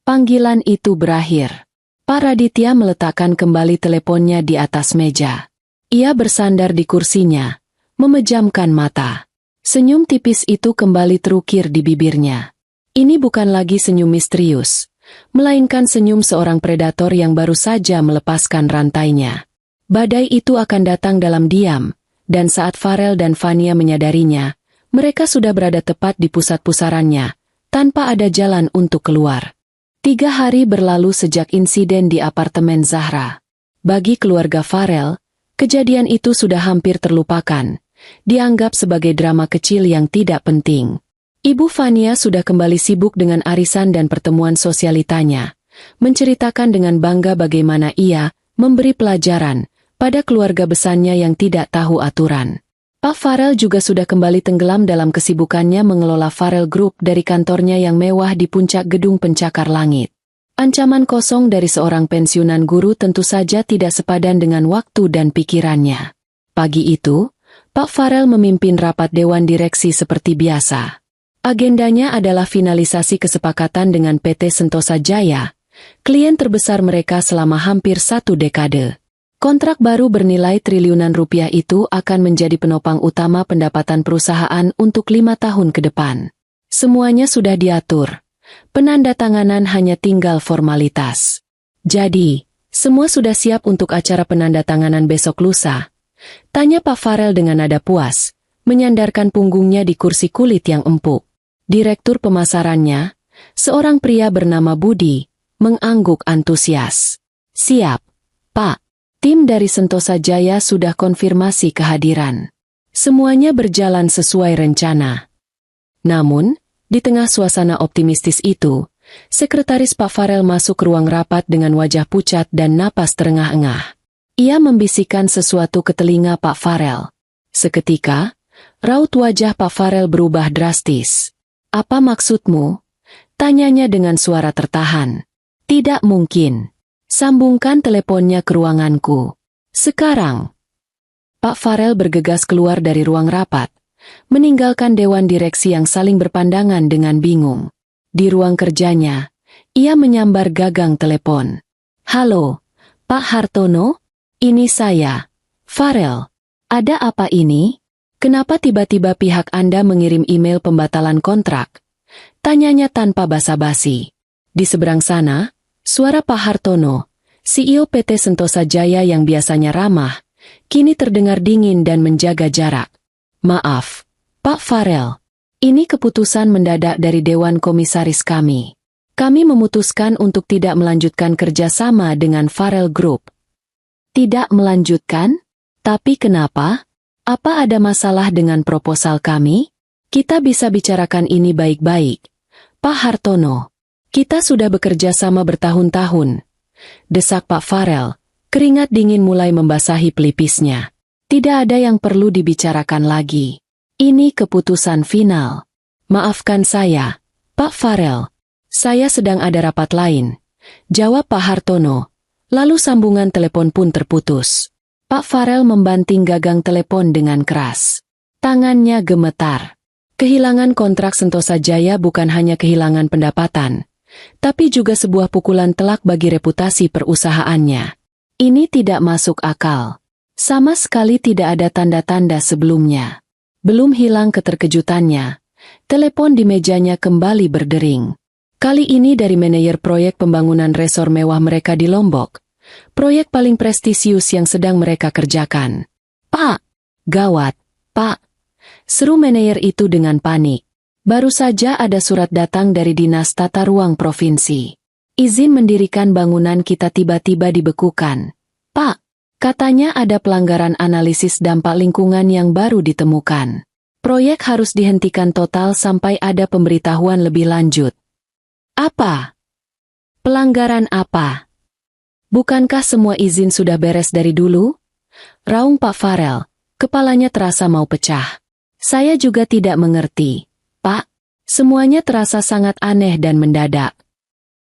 Panggilan itu berakhir. Pak Raditya meletakkan kembali teleponnya di atas meja. Ia bersandar di kursinya, memejamkan mata. Senyum tipis itu kembali terukir di bibirnya. Ini bukan lagi senyum misterius, melainkan senyum seorang predator yang baru saja melepaskan rantainya. Badai itu akan datang dalam diam, dan saat Farel dan Fania menyadarinya, mereka sudah berada tepat di pusat pusarannya, tanpa ada jalan untuk keluar. 3 hari berlalu sejak insiden di apartemen Zahra. Bagi keluarga Farel, kejadian itu sudah hampir terlupakan, dianggap sebagai drama kecil yang tidak penting. Ibu Fania sudah kembali sibuk dengan arisan dan pertemuan sosialitanya, menceritakan dengan bangga bagaimana ia memberi pelajaran pada keluarga besarnya yang tidak tahu aturan. Pak Farel juga sudah kembali tenggelam dalam kesibukannya mengelola Farel Group dari kantornya yang mewah di puncak gedung pencakar langit. Ancaman kosong dari seorang pensiunan guru tentu saja tidak sepadan dengan waktu dan pikirannya. Pagi itu, Pak Farel memimpin rapat dewan direksi seperti biasa. Agendanya adalah finalisasi kesepakatan dengan PT Sentosa Jaya, klien terbesar mereka selama hampir 1 dekade. Kontrak baru bernilai triliunan rupiah itu akan menjadi penopang utama pendapatan perusahaan untuk 5 tahun ke depan. Semuanya sudah diatur. Penandatanganan hanya tinggal formalitas. Jadi, Semua sudah siap untuk acara penandatanganan besok lusa? Tanya Pak Farel dengan nada puas, menyandarkan punggungnya di kursi kulit yang empuk. Direktur pemasarannya, seorang pria bernama Budi, mengangguk antusias. Siap, Pak. Tim dari Sentosa Jaya sudah konfirmasi kehadiran. Semuanya berjalan sesuai rencana. Namun, di tengah suasana optimistis itu, Sekretaris Pak Farel masuk ke ruang rapat dengan wajah pucat dan napas terengah-engah. Ia membisikkan sesuatu ke telinga Pak Farel. Seketika, raut wajah Pak Farel berubah drastis. Apa maksudmu? Tanyanya dengan suara tertahan. Tidak mungkin. Sambungkan teleponnya ke ruanganku. Sekarang. Pak Farel bergegas keluar dari ruang rapat, meninggalkan dewan direksi yang saling berpandangan dengan bingung. Di ruang kerjanya, ia menyambar gagang telepon. Halo, Pak Hartono? Ini saya, Farel. Ada apa ini? Kenapa tiba-tiba pihak Anda mengirim email pembatalan kontrak? Tanyanya tanpa basa-basi. Di seberang sana, suara Pak Hartono, CEO PT Sentosa Jaya yang biasanya ramah, kini terdengar dingin dan menjaga jarak. Maaf, Pak Farel. Ini keputusan mendadak dari Dewan Komisaris kami. Kami memutuskan untuk tidak melanjutkan kerjasama dengan Farel Group. Tidak melanjutkan? Tapi kenapa? Apa ada masalah dengan proposal kami? Kita bisa bicarakan ini baik-baik. Pak Hartono, kita sudah bekerja sama bertahun-tahun. Desak Pak Farel, keringat dingin mulai membasahi pelipisnya. Tidak ada yang perlu dibicarakan lagi. Ini keputusan final. Maafkan saya, Pak Farel. Saya sedang ada rapat lain. Jawab Pak Hartono. Lalu sambungan telepon pun terputus. Pak Farel membanting gagang telepon dengan keras. Tangannya gemetar. Kehilangan kontrak Sentosa Jaya bukan hanya kehilangan pendapatan, tapi juga sebuah pukulan telak bagi reputasi perusahaannya. Ini tidak masuk akal. Sama sekali tidak ada tanda-tanda sebelumnya. Belum hilang keterkejutannya, telepon di mejanya kembali berdering. Kali ini dari manajer proyek pembangunan resor mewah mereka di Lombok. Proyek paling prestisius yang sedang mereka kerjakan. Pak! Gawat, Pak! Seru manajer itu dengan panik. Baru saja ada surat datang dari Dinas Tata Ruang Provinsi. Izin mendirikan bangunan kita tiba-tiba dibekukan. Pak! Katanya ada pelanggaran analisis dampak lingkungan yang baru ditemukan. Proyek harus dihentikan total sampai ada pemberitahuan lebih lanjut. Apa? Pelanggaran apa? Bukankah semua izin sudah beres dari dulu? Raung Pak Farel, kepalanya terasa mau pecah. Saya juga tidak mengerti, Pak. Semuanya terasa sangat aneh dan mendadak.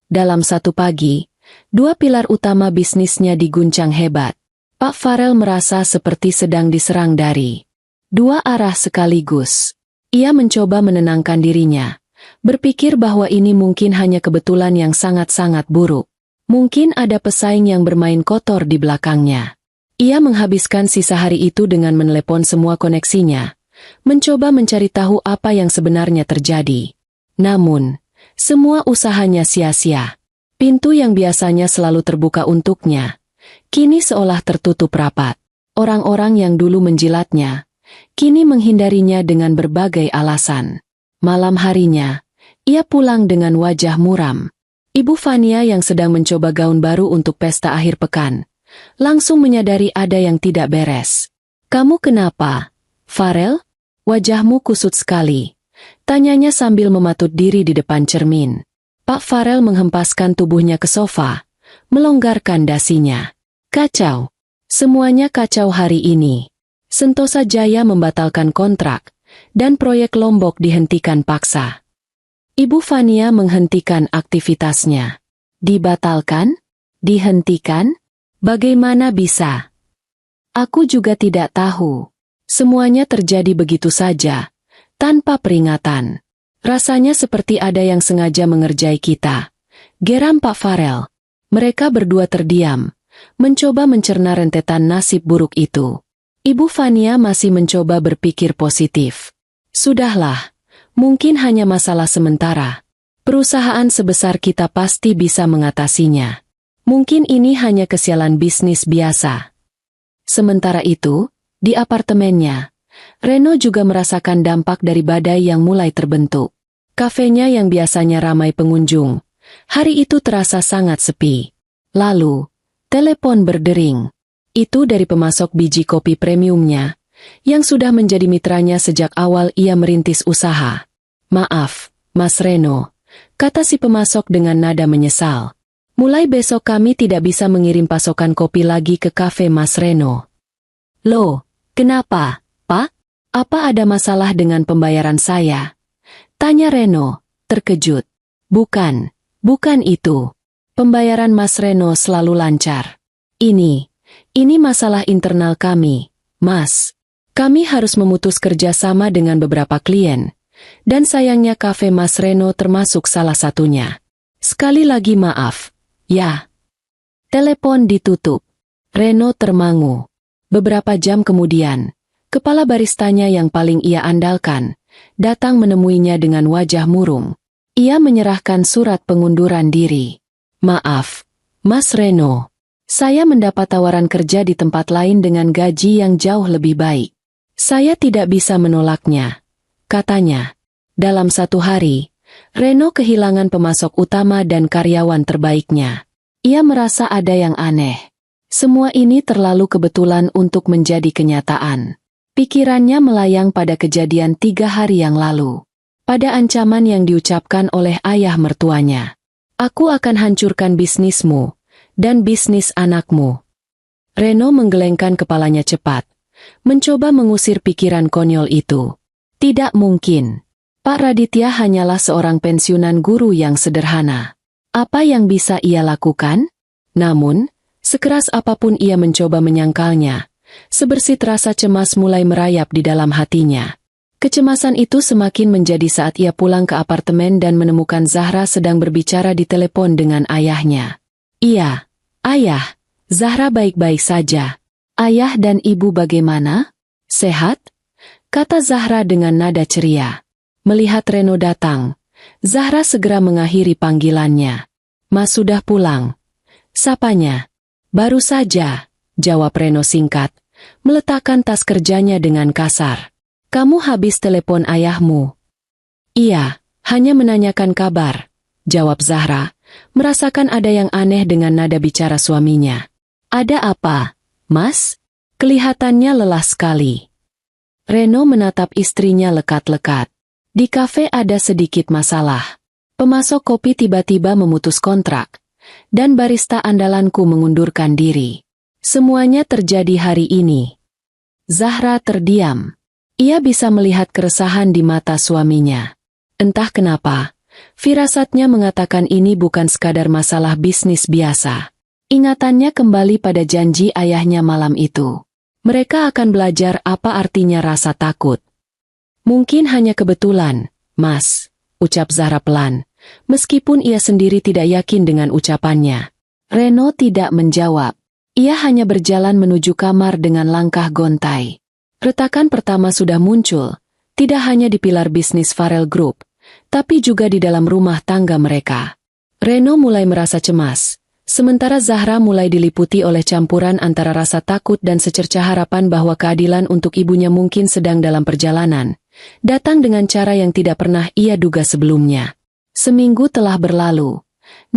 Dalam satu pagi, dua pilar utama bisnisnya diguncang hebat. Pak Farel merasa seperti sedang diserang dari dua arah sekaligus. Ia mencoba menenangkan dirinya, berpikir bahwa ini mungkin hanya kebetulan yang sangat-sangat buruk. Mungkin ada pesaing yang bermain kotor di belakangnya. Ia menghabiskan sisa hari itu dengan menelepon semua koneksinya, mencoba mencari tahu apa yang sebenarnya terjadi. Namun, semua usahanya sia-sia. Pintu yang biasanya selalu terbuka untuknya kini seolah tertutup rapat. Orang-orang yang dulu menjilatnya, kini menghindarinya dengan berbagai alasan. Malam harinya, ia pulang dengan wajah muram. Ibu Fania yang sedang mencoba gaun baru untuk pesta akhir pekan, langsung menyadari ada yang tidak beres. Kamu kenapa, Farel? Wajahmu kusut sekali. Tanyanya sambil mematut diri di depan cermin. Pak Farel menghempaskan tubuhnya ke sofa, melonggarkan dasinya. Kacau. Semuanya kacau hari ini. Sentosa Jaya membatalkan kontrak, dan proyek Lombok dihentikan paksa. Ibu Fania menghentikan aktivitasnya. Dibatalkan? Dihentikan? Bagaimana bisa? Aku juga tidak tahu. Semuanya terjadi begitu saja, tanpa peringatan. Rasanya seperti ada yang sengaja mengerjai kita. Geram Pak Farel. Mereka berdua terdiam, mencoba mencerna rentetan nasib buruk itu. Ibu Fania masih mencoba berpikir positif. Sudahlah, mungkin hanya masalah sementara. Perusahaan sebesar kita pasti bisa mengatasinya. Mungkin ini hanya kesialan bisnis biasa. Sementara itu, di apartemennya, Reno juga merasakan dampak dari badai yang mulai terbentuk. Kafenya yang biasanya ramai pengunjung, hari itu terasa sangat sepi. Lalu, telepon berdering. Itu dari pemasok biji kopi premiumnya, yang sudah menjadi mitranya sejak awal ia merintis usaha. "Maaf, Mas Reno," kata si pemasok dengan nada menyesal. "Mulai besok kami tidak bisa mengirim pasokan kopi lagi ke kafe Mas Reno." "Loh, kenapa, Pak? Apa ada masalah dengan pembayaran saya?" tanya Reno, terkejut. Bukan itu. Pembayaran Mas Reno selalu lancar. Ini masalah internal kami, Mas. Kami harus memutus kerjasama dengan beberapa klien, dan sayangnya kafe Mas Reno termasuk salah satunya. Sekali lagi maaf. Ya. Telepon ditutup. Reno termangu. Beberapa jam kemudian, kepala baristanya yang paling ia andalkan datang menemuinya dengan wajah murung. Ia menyerahkan surat pengunduran diri. "Maaf, Mas Reno. Saya mendapat tawaran kerja di tempat lain dengan gaji yang jauh lebih baik. Saya tidak bisa menolaknya," katanya. Dalam satu hari, Reno kehilangan pemasok utama dan karyawan terbaiknya. Ia merasa ada yang aneh. Semua ini terlalu kebetulan untuk menjadi kenyataan. Pikirannya melayang pada kejadian 3 hari yang lalu. Pada ancaman yang diucapkan oleh ayah mertuanya. "Aku akan hancurkan bisnismu dan bisnis anakmu." Reno menggelengkan kepalanya cepat, mencoba mengusir pikiran konyol itu. Tidak mungkin. Pak Raditya hanyalah seorang pensiunan guru yang sederhana. Apa yang bisa ia lakukan? Namun, sekeras apapun ia mencoba menyangkalnya, sebersih rasa cemas mulai merayap di dalam hatinya. Kecemasan itu semakin menjadi saat ia pulang ke apartemen dan menemukan Zahra sedang berbicara di telepon dengan ayahnya. "Iya, Ayah, Zahra baik-baik saja. Ayah dan ibu bagaimana? Sehat?" kata Zahra dengan nada ceria. Melihat Reno datang, Zahra segera mengakhiri panggilannya. "Mas sudah pulang?" sapanya. "Baru saja," jawab Reno singkat, meletakkan tas kerjanya dengan kasar. "Kamu habis telepon ayahmu?" "Iya, hanya menanyakan kabar," jawab Zahra, merasakan ada yang aneh dengan nada bicara suaminya. "Ada apa, Mas?" Kelihatannya lelah sekali. Reno menatap istrinya lekat-lekat. "Di kafe ada sedikit masalah. Pemasok kopi tiba-tiba memutus kontrak, dan barista andalanku mengundurkan diri. Semuanya terjadi hari ini." Zahra terdiam. Ia bisa melihat keresahan di mata suaminya. Entah kenapa, firasatnya mengatakan ini bukan sekadar masalah bisnis biasa. Ingatannya kembali pada janji ayahnya malam itu. Mereka akan belajar apa artinya rasa takut. "Mungkin hanya kebetulan, Mas," ucap Zahra pelan, meskipun ia sendiri tidak yakin dengan ucapannya. Reno tidak menjawab. Ia hanya berjalan menuju kamar dengan langkah gontai. Retakan pertama sudah muncul, tidak hanya di pilar bisnis Farel Group, tapi juga di dalam rumah tangga mereka. Reno mulai merasa cemas, sementara Zahra mulai diliputi oleh campuran antara rasa takut dan secercah harapan bahwa keadilan untuk ibunya mungkin sedang dalam perjalanan. Datang dengan cara yang tidak pernah ia duga sebelumnya. Seminggu telah berlalu,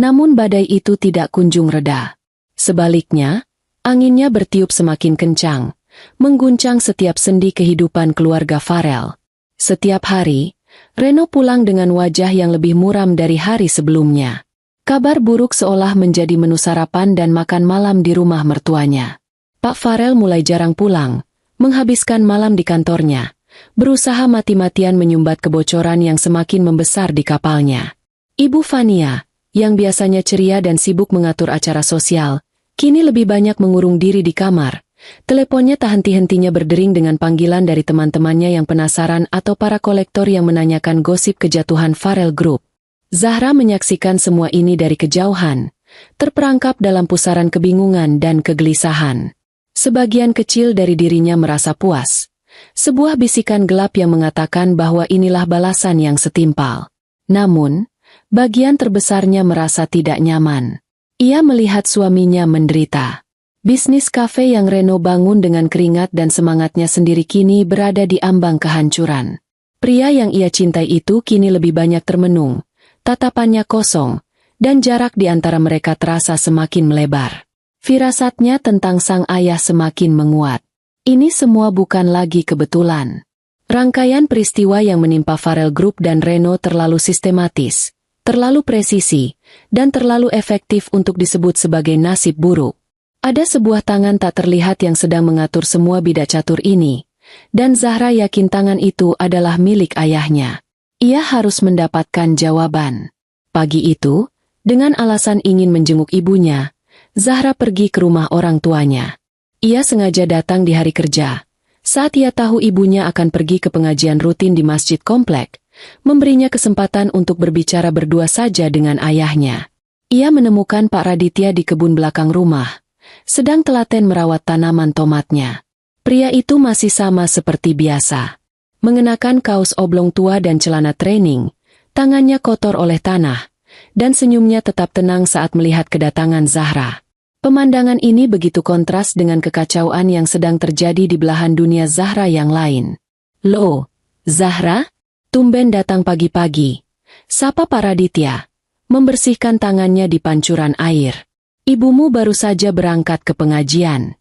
namun badai itu tidak kunjung reda. Sebaliknya, anginnya bertiup semakin kencang, mengguncang setiap sendi kehidupan keluarga Farel. Setiap hari, Reno pulang dengan wajah yang lebih muram dari hari sebelumnya. Kabar buruk seolah menjadi menu sarapan dan makan malam di rumah mertuanya. Pak Farel mulai jarang pulang, menghabiskan malam di kantornya, berusaha mati-matian menyumbat kebocoran yang semakin membesar di kapalnya. Ibu Fania, yang biasanya ceria dan sibuk mengatur acara sosial, kini lebih banyak mengurung diri di kamar. Teleponnya tak henti-hentinya berdering dengan panggilan dari teman-temannya yang penasaran atau para kolektor yang menanyakan gosip kejatuhan Farel Group. Zahra menyaksikan semua ini dari kejauhan, terperangkap dalam pusaran kebingungan dan kegelisahan. Sebagian kecil dari dirinya merasa puas. Sebuah bisikan gelap yang mengatakan bahwa inilah balasan yang setimpal. Namun, bagian terbesarnya merasa tidak nyaman. Ia melihat suaminya menderita. Bisnis kafe yang Reno bangun dengan keringat dan semangatnya sendiri kini berada di ambang kehancuran. Pria yang ia cintai itu kini lebih banyak termenung, tatapannya kosong, dan jarak di antara mereka terasa semakin melebar. Firasatnya tentang sang ayah semakin menguat. Ini semua bukan lagi kebetulan. Rangkaian peristiwa yang menimpa Farrell Group dan Reno terlalu sistematis, terlalu presisi, dan terlalu efektif untuk disebut sebagai nasib buruk. Ada sebuah tangan tak terlihat yang sedang mengatur semua bidak catur ini, dan Zahra yakin tangan itu adalah milik ayahnya. Ia harus mendapatkan jawaban. Pagi itu, dengan alasan ingin menjenguk ibunya, Zahra pergi ke rumah orang tuanya. Ia sengaja datang di hari kerja, saat ia tahu ibunya akan pergi ke pengajian rutin di masjid komplek, memberinya kesempatan untuk berbicara berdua saja dengan ayahnya. Ia menemukan Pak Raditya di kebun belakang rumah, sedang telaten merawat tanaman tomatnya. Pria itu masih sama seperti biasa. Mengenakan kaos oblong tua dan celana training, tangannya kotor oleh tanah, dan senyumnya tetap tenang saat melihat kedatangan Zahra. Pemandangan ini begitu kontras dengan kekacauan yang sedang terjadi di belahan dunia Zahra yang lain. "Loh, Zahra? Tumben datang pagi-pagi," sapa Pak Raditya, membersihkan tangannya di pancuran air. "Ibumu baru saja berangkat ke pengajian."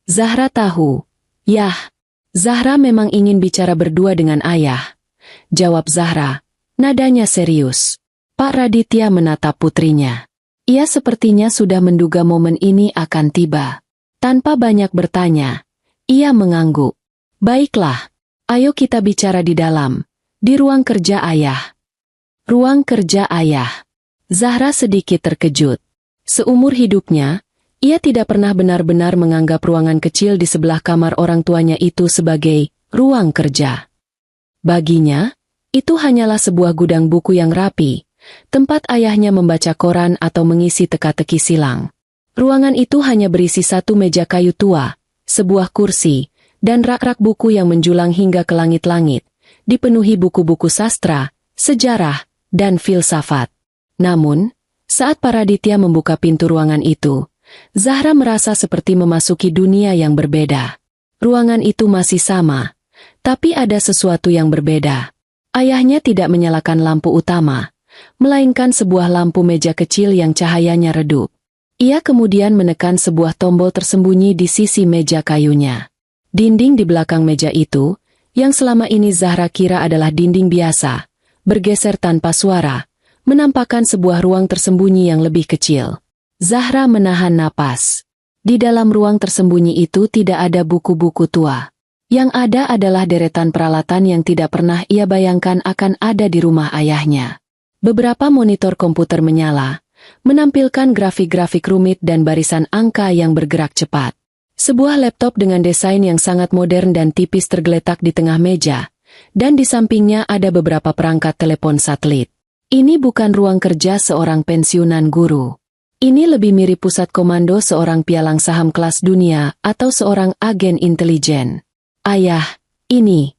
Zahra tahu. "Yah, Zahra memang ingin bicara berdua dengan ayah," jawab Zahra, nadanya serius. Pak Raditya menatap putrinya. Ia sepertinya sudah menduga momen ini akan tiba. Tanpa banyak bertanya, ia mengangguk. "Baiklah, ayo kita bicara di dalam, di ruang kerja ayah." Ruang kerja ayah. Zahra sedikit terkejut. Seumur hidupnya, ia tidak pernah benar-benar menganggap ruangan kecil di sebelah kamar orang tuanya itu sebagai ruang kerja. Baginya, itu hanyalah sebuah gudang buku yang rapi, tempat ayahnya membaca koran atau mengisi teka-teki silang. Ruangan itu hanya berisi satu meja kayu tua, sebuah kursi, dan rak-rak buku yang menjulang hingga ke langit-langit, dipenuhi buku-buku sastra, sejarah, dan filsafat. Namun, saat Pak Raditya membuka pintu ruangan itu, Zahra merasa seperti memasuki dunia yang berbeda. Ruangan itu masih sama, tapi ada sesuatu yang berbeda. Ayahnya tidak menyalakan lampu utama, melainkan sebuah lampu meja kecil yang cahayanya redup. Ia kemudian menekan sebuah tombol tersembunyi di sisi meja kayunya. Dinding di belakang meja itu, yang selama ini Zahra kira adalah dinding biasa, bergeser tanpa suara, menampakkan sebuah ruang tersembunyi yang lebih kecil. Zahra menahan napas. Di dalam ruang tersembunyi itu tidak ada buku-buku tua. Yang ada adalah deretan peralatan yang tidak pernah ia bayangkan akan ada di rumah ayahnya. Beberapa monitor komputer menyala, menampilkan grafik-grafik rumit dan barisan angka yang bergerak cepat. Sebuah laptop dengan desain yang sangat modern dan tipis tergeletak di tengah meja, dan di sampingnya ada beberapa perangkat telepon satelit. Ini bukan ruang kerja seorang pensiunan guru. Ini lebih mirip pusat komando seorang pialang saham kelas dunia atau seorang agen intelijen. "Ayah, ini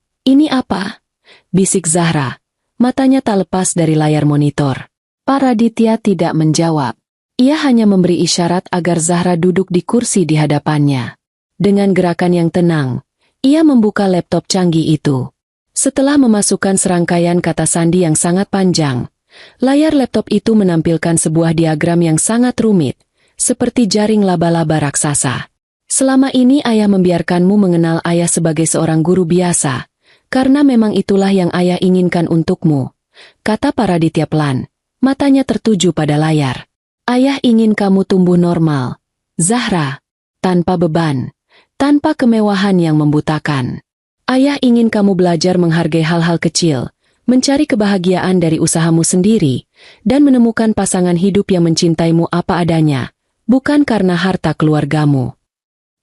apa?" bisik Zahra. Matanya tak lepas dari layar monitor. Pak Raditya tidak menjawab. Ia hanya memberi isyarat agar Zahra duduk di kursi di hadapannya. Dengan gerakan yang tenang, ia membuka laptop canggih itu. Setelah memasukkan serangkaian kata sandi yang sangat panjang, layar laptop itu menampilkan sebuah diagram yang sangat rumit, seperti jaring laba-laba raksasa. "Selama ini ayah membiarkanmu mengenal ayah sebagai seorang guru biasa, karena memang itulah yang ayah inginkan untukmu," kata Pak Raditya pelan, matanya tertuju pada layar. "Ayah ingin kamu tumbuh normal, Zahra, tanpa beban, tanpa kemewahan yang membutakan. Ayah ingin kamu belajar menghargai hal-hal kecil, mencari kebahagiaan dari usahamu sendiri, dan menemukan pasangan hidup yang mencintaimu apa adanya, bukan karena harta keluargamu."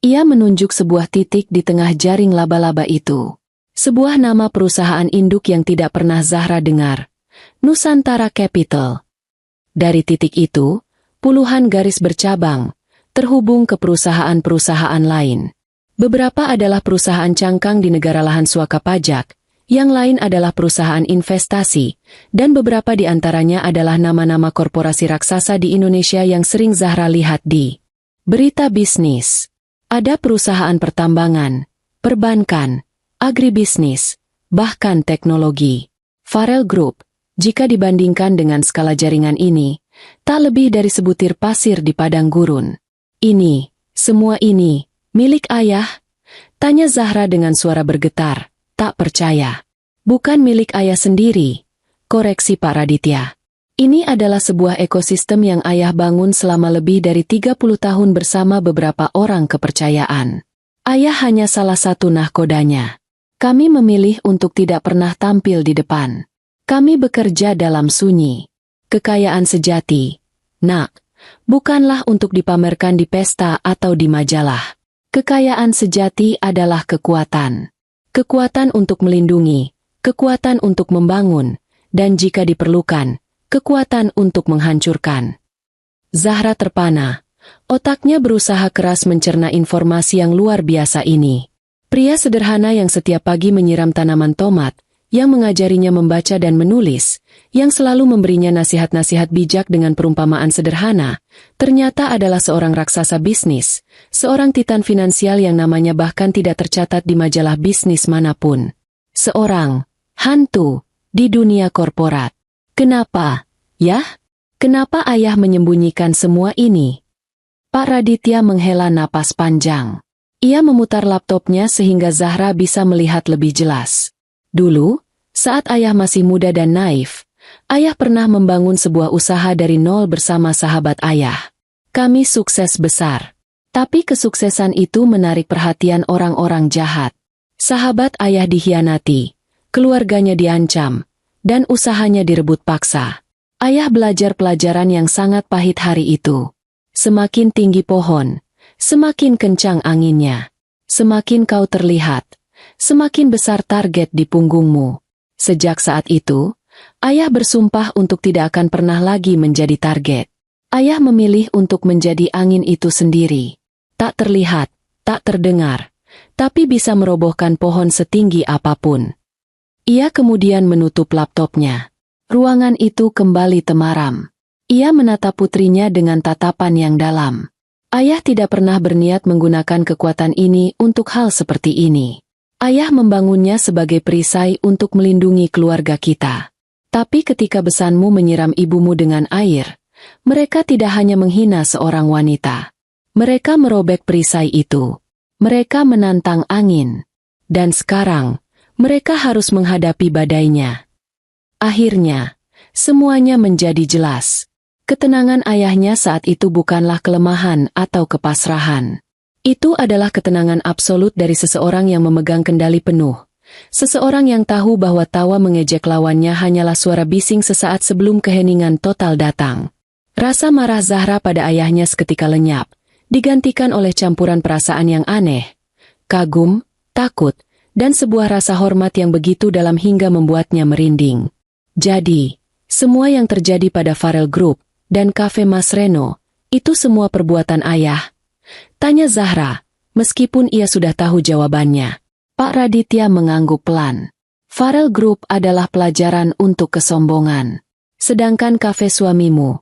Ia menunjuk sebuah titik di tengah jaring laba-laba itu. Sebuah nama perusahaan induk yang tidak pernah Zahra dengar, Nusantara Capital. Dari titik itu, puluhan garis bercabang, terhubung ke perusahaan-perusahaan lain. Beberapa adalah perusahaan cangkang di negara lahan suaka pajak, yang lain adalah perusahaan investasi, dan beberapa di antaranya adalah nama-nama korporasi raksasa di Indonesia yang sering Zahra lihat di berita bisnis. Ada perusahaan pertambangan, perbankan, agribisnis, bahkan teknologi. Farel Group, jika dibandingkan dengan skala jaringan ini, tak lebih dari sebutir pasir di padang gurun. Semua ini, milik ayah? Tanya Zahra dengan suara bergetar, tak percaya. Bukan milik ayah sendiri, koreksi Pak Raditya. Ini adalah sebuah ekosistem yang ayah bangun selama lebih dari 30 tahun bersama beberapa orang kepercayaan. Ayah hanya salah satu nahkodanya. Kami memilih untuk tidak pernah tampil di depan. Kami bekerja dalam sunyi. Kekayaan sejati, nak, bukanlah untuk dipamerkan di pesta atau di majalah. Kekayaan sejati adalah kekuatan. Kekuatan untuk melindungi, kekuatan untuk membangun, dan jika diperlukan, kekuatan untuk menghancurkan. Zahra terpana. Otaknya berusaha keras mencerna informasi yang luar biasa ini. Pria sederhana yang setiap pagi menyiram tanaman tomat, yang mengajarinya membaca dan menulis, yang selalu memberinya nasihat-nasihat bijak dengan perumpamaan sederhana, ternyata adalah seorang raksasa bisnis, seorang titan finansial yang namanya bahkan tidak tercatat di majalah bisnis manapun. Seorang hantu di dunia korporat. Kenapa, ya? Kenapa ayah menyembunyikan semua ini? Pak Raditya menghela napas panjang. Ia memutar laptopnya sehingga Zahra bisa melihat lebih jelas. Dulu, saat ayah masih muda dan naif, ayah pernah membangun sebuah usaha dari nol bersama sahabat ayah. Kami sukses besar. Tapi kesuksesan itu menarik perhatian orang-orang jahat. Sahabat ayah dikhianati, keluarganya diancam, dan usahanya direbut paksa. Ayah belajar pelajaran yang sangat pahit hari itu. Semakin tinggi pohon, semakin kencang anginnya. Semakin kau terlihat, semakin besar target di punggungmu. Sejak saat itu, ayah bersumpah untuk tidak akan pernah lagi menjadi target. Ayah memilih untuk menjadi angin itu sendiri. Tak terlihat, tak terdengar, tapi bisa merobohkan pohon setinggi apapun. Ia kemudian menutup laptopnya. Ruangan itu kembali temaram. Ia menatap putrinya dengan tatapan yang dalam. Ayah tidak pernah berniat menggunakan kekuatan ini untuk hal seperti ini. Ayah membangunnya sebagai perisai untuk melindungi keluarga kita. Tapi ketika besanmu menyiram ibumu dengan air, mereka tidak hanya menghina seorang wanita. Mereka merobek perisai itu. Mereka menantang angin. Dan sekarang, mereka harus menghadapi badainya. Akhirnya, semuanya menjadi jelas. Ketenangan ayahnya saat itu bukanlah kelemahan atau kepasrahan. Itu adalah ketenangan absolut dari seseorang yang memegang kendali penuh. Seseorang yang tahu bahwa tawa mengejek lawannya hanyalah suara bising sesaat sebelum keheningan total datang. Rasa marah Zahra pada ayahnya seketika lenyap, digantikan oleh campuran perasaan yang aneh, kagum, takut, dan sebuah rasa hormat yang begitu dalam hingga membuatnya merinding. Jadi, semua yang terjadi pada Farel Group dan Cafe Mas Reno, itu semua perbuatan ayah? Tanya Zahra, meskipun ia sudah tahu jawabannya. Pak Raditya mengangguk pelan. Farel Group adalah pelajaran untuk kesombongan. Sedangkan kafe suamimu,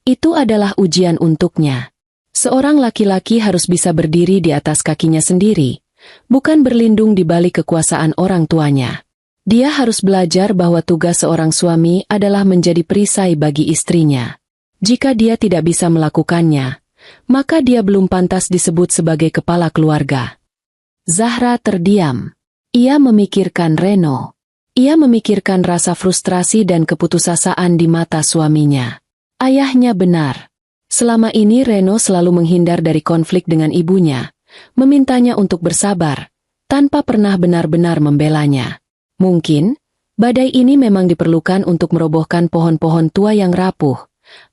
itu adalah ujian untuknya. Seorang laki-laki harus bisa berdiri di atas kakinya sendiri, bukan berlindung di balik kekuasaan orang tuanya. Dia harus belajar bahwa tugas seorang suami adalah menjadi perisai bagi istrinya. Jika dia tidak bisa melakukannya, maka dia belum pantas disebut sebagai kepala keluarga. Zahra terdiam. Ia memikirkan Reno. Ia memikirkan rasa frustrasi dan keputusasaan di mata suaminya. Ayahnya benar. Selama ini Reno selalu menghindar dari konflik dengan ibunya, memintanya untuk bersabar, tanpa pernah benar-benar membelanya. Mungkin, badai ini memang diperlukan untuk merobohkan pohon-pohon tua yang rapuh,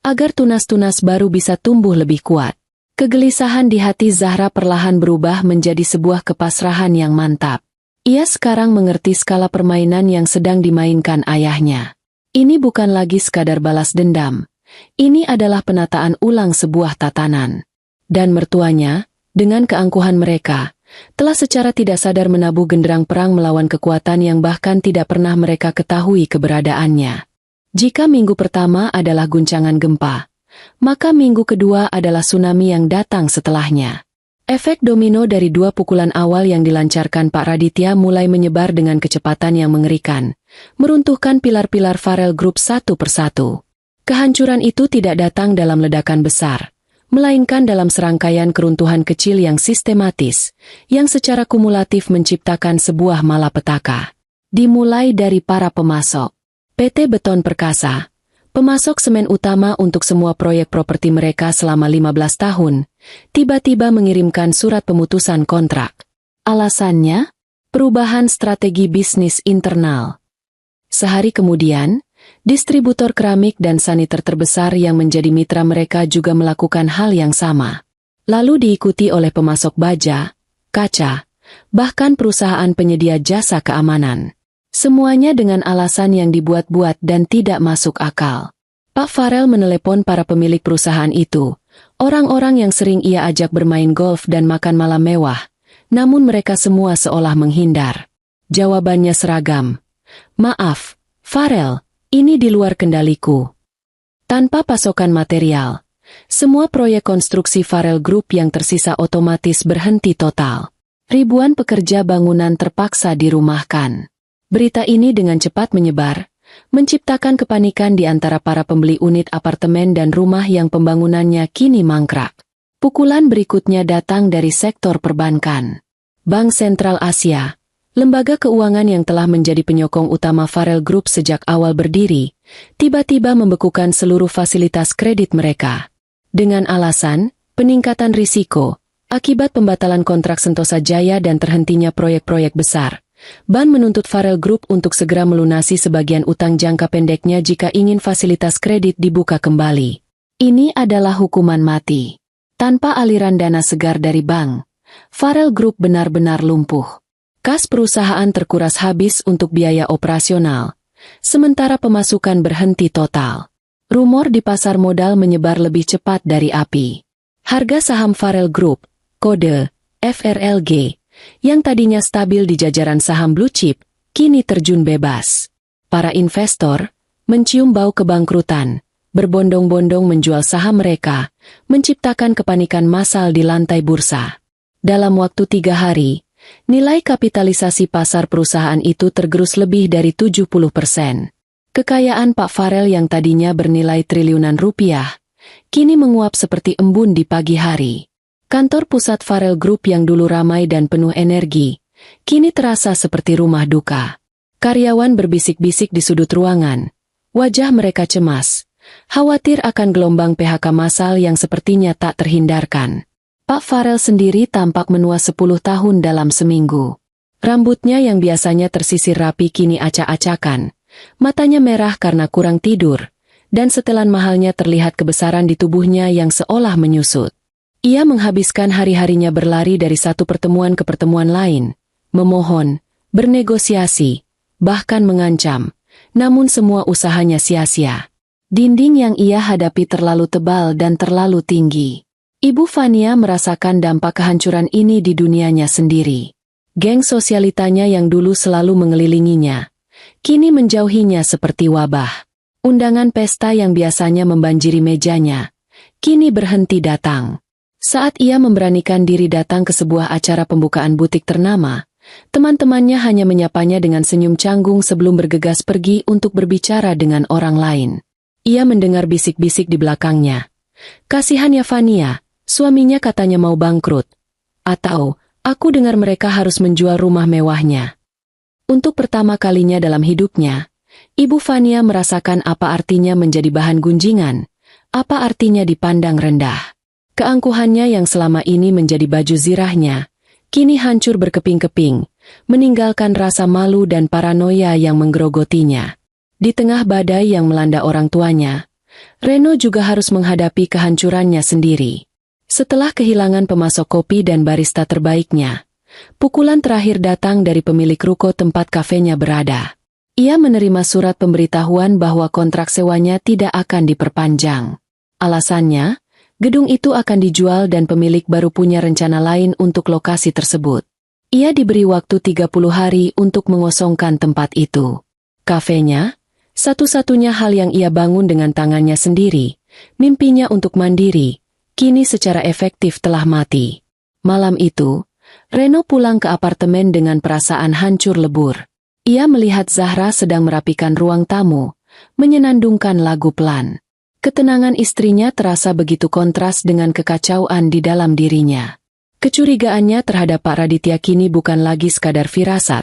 agar tunas-tunas baru bisa tumbuh lebih kuat. Kegelisahan di hati Zahra perlahan berubah menjadi sebuah kepasrahan yang mantap. Ia sekarang mengerti skala permainan yang sedang dimainkan ayahnya. Ini bukan lagi sekadar balas dendam. Ini adalah penataan ulang sebuah tatanan. Dan mertuanya, dengan keangkuhan mereka, telah secara tidak sadar menabuh genderang perang melawan kekuatan yang bahkan tidak pernah mereka ketahui keberadaannya. Jika minggu pertama adalah guncangan gempa, maka minggu kedua adalah tsunami yang datang setelahnya. Efek domino dari dua pukulan awal yang dilancarkan Pak Raditya mulai menyebar dengan kecepatan yang mengerikan, meruntuhkan pilar-pilar Farel Group satu persatu. Kehancuran itu tidak datang dalam ledakan besar, melainkan dalam serangkaian keruntuhan kecil yang sistematis, yang secara kumulatif menciptakan sebuah malapetaka. Dimulai dari para pemasok. PT Beton Perkasa, pemasok semen utama untuk semua proyek properti mereka selama 15 tahun, tiba-tiba mengirimkan surat pemutusan kontrak. Alasannya? Perubahan strategi bisnis internal. Sehari kemudian, distributor keramik dan saniter terbesar yang menjadi mitra mereka juga melakukan hal yang sama. Lalu diikuti oleh pemasok baja, kaca, bahkan perusahaan penyedia jasa keamanan. Semuanya dengan alasan yang dibuat-buat dan tidak masuk akal. Pak Farel menelepon para pemilik perusahaan itu, orang-orang yang sering ia ajak bermain golf dan makan malam mewah, namun mereka semua seolah menghindar. Jawabannya seragam. Maaf, Farel, ini di luar kendaliku. Tanpa pasokan material, semua proyek konstruksi Farel Group yang tersisa otomatis berhenti total. Ribuan pekerja bangunan terpaksa dirumahkan. Berita ini dengan cepat menyebar, menciptakan kepanikan di antara para pembeli unit apartemen dan rumah yang pembangunannya kini mangkrak. Pukulan berikutnya datang dari sektor perbankan. Bank Sentral Asia, lembaga keuangan yang telah menjadi penyokong utama Farel Group sejak awal berdiri, tiba-tiba membekukan seluruh fasilitas kredit mereka. Dengan alasan, peningkatan risiko, akibat pembatalan kontrak Sentosa Jaya dan terhentinya proyek-proyek besar. Ban menuntut Farel Group untuk segera melunasi sebagian utang jangka pendeknya jika ingin fasilitas kredit dibuka kembali. Ini adalah hukuman mati. Tanpa aliran dana segar dari bank, Farel Group benar-benar lumpuh. Kas perusahaan terkuras habis untuk biaya operasional, sementara pemasukan berhenti total. Rumor di pasar modal menyebar lebih cepat dari api. Harga saham Farel Group, kode FRLG, yang tadinya stabil di jajaran saham blue chip, kini terjun bebas. Para investor mencium bau kebangkrutan, berbondong-bondong menjual saham mereka, menciptakan kepanikan massal di lantai bursa. Dalam waktu 3 hari, nilai kapitalisasi pasar perusahaan itu tergerus lebih dari 70%. Kekayaan Pak Farel yang tadinya bernilai triliunan rupiah, kini menguap seperti embun di pagi hari. Kantor pusat Farel Group yang dulu ramai dan penuh energi, kini terasa seperti rumah duka. Karyawan berbisik-bisik di sudut ruangan. Wajah mereka cemas, khawatir akan gelombang PHK massal yang sepertinya tak terhindarkan. Pak Farel sendiri tampak menua 10 tahun dalam seminggu. Rambutnya yang biasanya tersisir rapi kini acak-acakan, matanya merah karena kurang tidur, dan setelan mahalnya terlihat kebesaran di tubuhnya yang seolah menyusut. Ia menghabiskan hari-harinya berlari dari satu pertemuan ke pertemuan lain, memohon, bernegosiasi, bahkan mengancam, namun semua usahanya sia-sia. Dinding yang ia hadapi terlalu tebal dan terlalu tinggi. Ibu Fania merasakan dampak kehancuran ini di dunianya sendiri. Geng sosialitanya yang dulu selalu mengelilinginya, kini menjauhinya seperti wabah. Undangan pesta yang biasanya membanjiri mejanya, kini berhenti datang. Saat ia memberanikan diri datang ke sebuah acara pembukaan butik ternama, teman-temannya hanya menyapanya dengan senyum canggung sebelum bergegas pergi untuk berbicara dengan orang lain. Ia mendengar bisik-bisik di belakangnya. Kasihan ya Fania, suaminya katanya mau bangkrut. Atau, aku dengar mereka harus menjual rumah mewahnya. Untuk pertama kalinya dalam hidupnya, Ibu Fania merasakan apa artinya menjadi bahan gunjingan, apa artinya dipandang rendah. Keangkuhannya yang selama ini menjadi baju zirahnya, kini hancur berkeping-keping, meninggalkan rasa malu dan paranoia yang menggerogotinya. Di tengah badai yang melanda orang tuanya, Reno juga harus menghadapi kehancurannya sendiri. Setelah kehilangan pemasok kopi dan barista terbaiknya, pukulan terakhir datang dari pemilik ruko tempat kafenya berada. Ia menerima surat pemberitahuan bahwa kontrak sewanya tidak akan diperpanjang. Alasannya, Gedung itu akan dijual dan pemilik baru punya rencana lain untuk lokasi tersebut. Ia diberi waktu 30 hari untuk mengosongkan tempat itu. Kafenya, satu-satunya hal yang ia bangun dengan tangannya sendiri, mimpinya untuk mandiri, kini secara efektif telah mati. Malam itu, Reno pulang ke apartemen dengan perasaan hancur lebur. Ia melihat Zahra sedang merapikan ruang tamu, menyenandungkan lagu pelan. Ketenangan istrinya terasa begitu kontras dengan kekacauan di dalam dirinya. Kecurigaannya terhadap Pak Raditya kini bukan lagi sekadar firasat,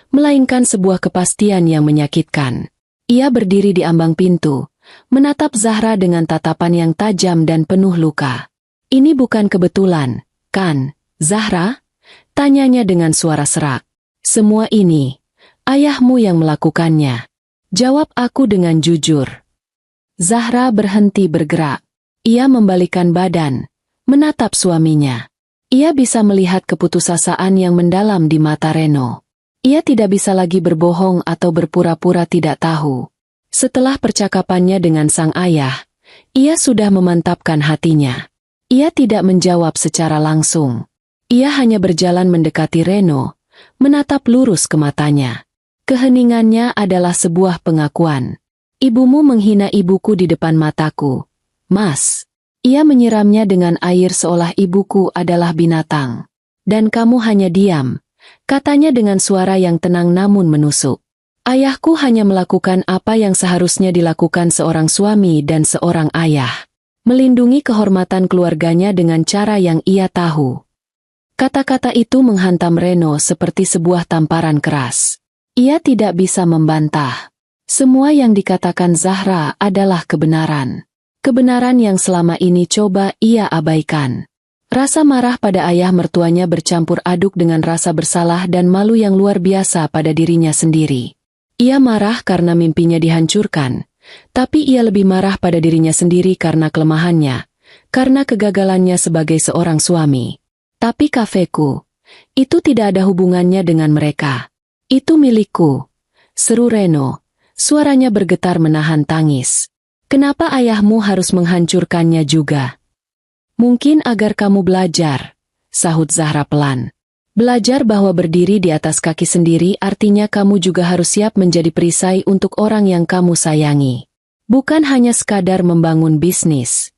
melainkan sebuah kepastian yang menyakitkan. Ia berdiri di ambang pintu, menatap Zahra dengan tatapan yang tajam dan penuh luka. "Ini bukan kebetulan, kan, Zahra?" tanyanya dengan suara serak. "Semua ini, ayahmu yang melakukannya. Jawab aku dengan jujur." Zahra berhenti bergerak. Ia membalikkan badan, menatap suaminya. Ia bisa melihat keputusasaan yang mendalam di mata Reno. Ia tidak bisa lagi berbohong atau berpura-pura tidak tahu. Setelah percakapannya dengan sang ayah, ia sudah memantapkan hatinya. Ia tidak menjawab secara langsung. Ia hanya berjalan mendekati Reno, menatap lurus ke matanya. Keheningannya adalah sebuah pengakuan. "Ibumu menghina ibuku di depan mataku, Mas." Ia menyiramnya dengan air seolah ibuku adalah binatang. "Dan kamu hanya diam," katanya dengan suara yang tenang namun menusuk. "Ayahku hanya melakukan apa yang seharusnya dilakukan seorang suami dan seorang ayah. Melindungi kehormatan keluarganya dengan cara yang ia tahu." Kata-kata itu menghantam Reno seperti sebuah tamparan keras. Ia tidak bisa membantah. Semua yang dikatakan Zahra adalah kebenaran. Kebenaran yang selama ini coba ia abaikan. Rasa marah pada ayah mertuanya bercampur aduk dengan rasa bersalah dan malu yang luar biasa pada dirinya sendiri. Ia marah karena mimpinya dihancurkan, tapi ia lebih marah pada dirinya sendiri karena kelemahannya, karena kegagalannya sebagai seorang suami. "Tapi kafeku, itu tidak ada hubungannya dengan mereka. Itu milikku," seru Reno. Suaranya bergetar menahan tangis. "Kenapa ayahmu harus menghancurkannya juga?" "Mungkin agar kamu belajar," sahut Zahra pelan. "Belajar bahwa berdiri di atas kaki sendiri artinya kamu juga harus siap menjadi perisai untuk orang yang kamu sayangi. Bukan hanya sekadar membangun bisnis."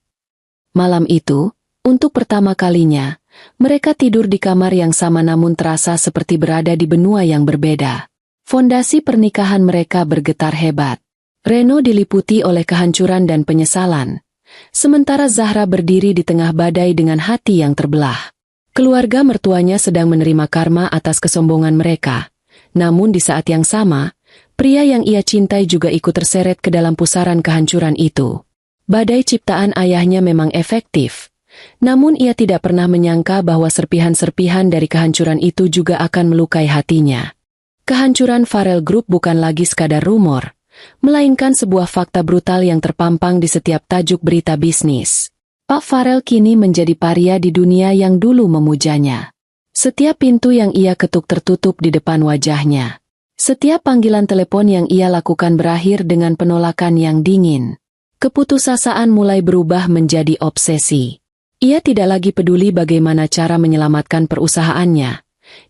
Malam itu, untuk pertama kalinya, mereka tidur di kamar yang sama namun terasa seperti berada di benua yang berbeda. Fondasi pernikahan mereka bergetar hebat. Reno diliputi oleh kehancuran dan penyesalan. Sementara Zahra berdiri di tengah badai dengan hati yang terbelah. Keluarga mertuanya sedang menerima karma atas kesombongan mereka. Namun di saat yang sama, pria yang ia cintai juga ikut terseret ke dalam pusaran kehancuran itu. Badai ciptaan ayahnya memang efektif. Namun ia tidak pernah menyangka bahwa serpihan-serpihan dari kehancuran itu juga akan melukai hatinya. Kehancuran Farel Group bukan lagi sekadar rumor, melainkan sebuah fakta brutal yang terpampang di setiap tajuk berita bisnis. Pak Farel kini menjadi paria di dunia yang dulu memujanya. Setiap pintu yang ia ketuk tertutup di depan wajahnya. Setiap panggilan telepon yang ia lakukan berakhir dengan penolakan yang dingin. Keputusasaan mulai berubah menjadi obsesi. Ia tidak lagi peduli bagaimana cara menyelamatkan perusahaannya.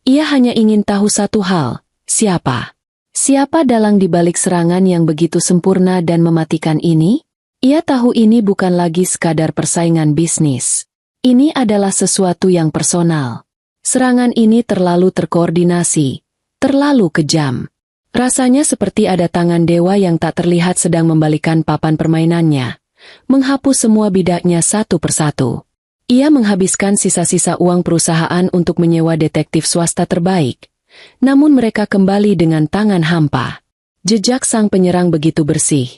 Ia hanya ingin tahu satu hal. Siapa? Siapa dalang di balik serangan yang begitu sempurna dan mematikan ini? Ia tahu ini bukan lagi sekadar persaingan bisnis. Ini adalah sesuatu yang personal. Serangan ini terlalu terkoordinasi, terlalu kejam. Rasanya seperti ada tangan dewa yang tak terlihat sedang membalikan papan permainannya, menghapus semua bidaknya satu persatu. Ia menghabiskan sisa-sisa uang perusahaan untuk menyewa detektif swasta terbaik. Namun mereka kembali dengan tangan hampa. Jejak sang penyerang begitu bersih,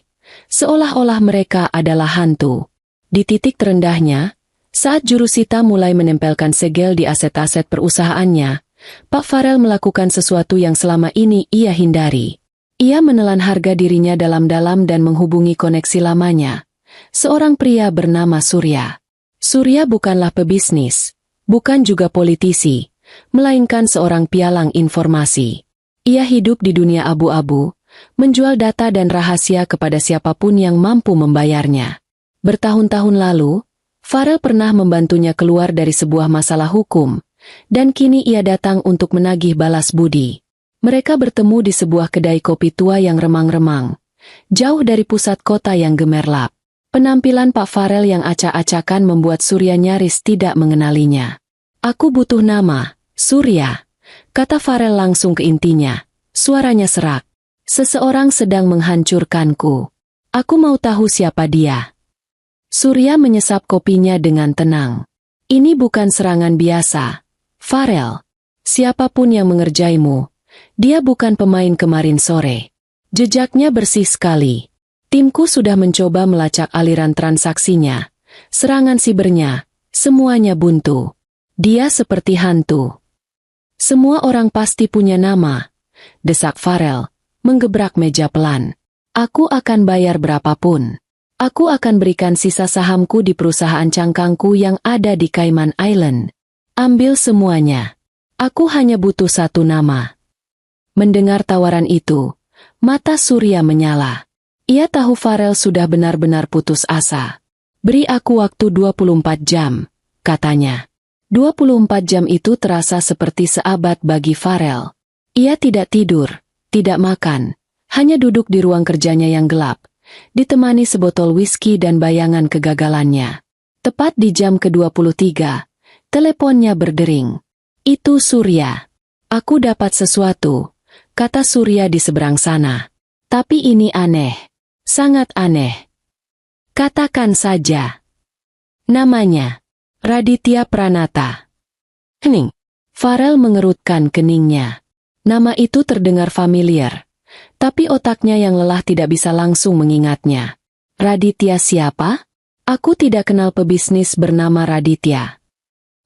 seolah-olah mereka adalah hantu. Di titik terendahnya, saat jurusita mulai menempelkan segel di aset-aset perusahaannya, Pak Farel melakukan sesuatu yang selama ini ia hindari. Ia menelan harga dirinya dalam-dalam dan menghubungi koneksi lamanya, seorang pria bernama Surya. Surya bukanlah pebisnis, bukan juga politisi, melainkan seorang pialang informasi. Ia hidup di dunia abu-abu, menjual data dan rahasia kepada siapapun yang mampu membayarnya. Bertahun-tahun lalu, Farel pernah membantunya keluar dari sebuah masalah hukum, dan kini ia datang untuk menagih balas budi. Mereka bertemu di sebuah kedai kopi tua yang remang-remang, jauh dari pusat kota yang gemerlap. Penampilan Pak Farel yang acak-acakan membuat Surya nyaris tidak mengenalinya. "Aku butuh nama, Surya," kata Farel langsung ke intinya. Suaranya serak. "Seseorang sedang menghancurkanku. Aku mau tahu siapa dia." Surya menyesap kopinya dengan tenang. "Ini bukan serangan biasa, Farel. Siapapun yang mengerjaimu, dia bukan pemain kemarin sore. Jejaknya bersih sekali. Timku sudah mencoba melacak aliran transaksinya, serangan sibernya, semuanya buntu. Dia seperti hantu." "Semua orang pasti punya nama," desak Farel, menggebrak meja pelan. "Aku akan bayar berapapun. Aku akan berikan sisa sahamku di perusahaan cangkangku yang ada di Cayman Island. Ambil semuanya. Aku hanya butuh satu nama." Mendengar tawaran itu, mata Surya menyala. Ia tahu Farel sudah benar-benar putus asa. "Beri aku waktu 24 jam, katanya. 24 jam itu terasa seperti seabad bagi Farel. Ia tidak tidur, tidak makan, hanya duduk di ruang kerjanya yang gelap, ditemani sebotol whisky dan bayangan kegagalannya. Tepat di jam ke-23, teleponnya berdering. "Itu Surya. Aku dapat sesuatu," kata Surya di seberang sana. "Tapi ini aneh. Sangat aneh." "Katakan saja." "Namanya Raditya Pranata." Hening. Farel mengerutkan keningnya. Nama itu terdengar familiar, tapi otaknya yang lelah tidak bisa langsung mengingatnya. "Raditya siapa? Aku tidak kenal pebisnis bernama Raditya."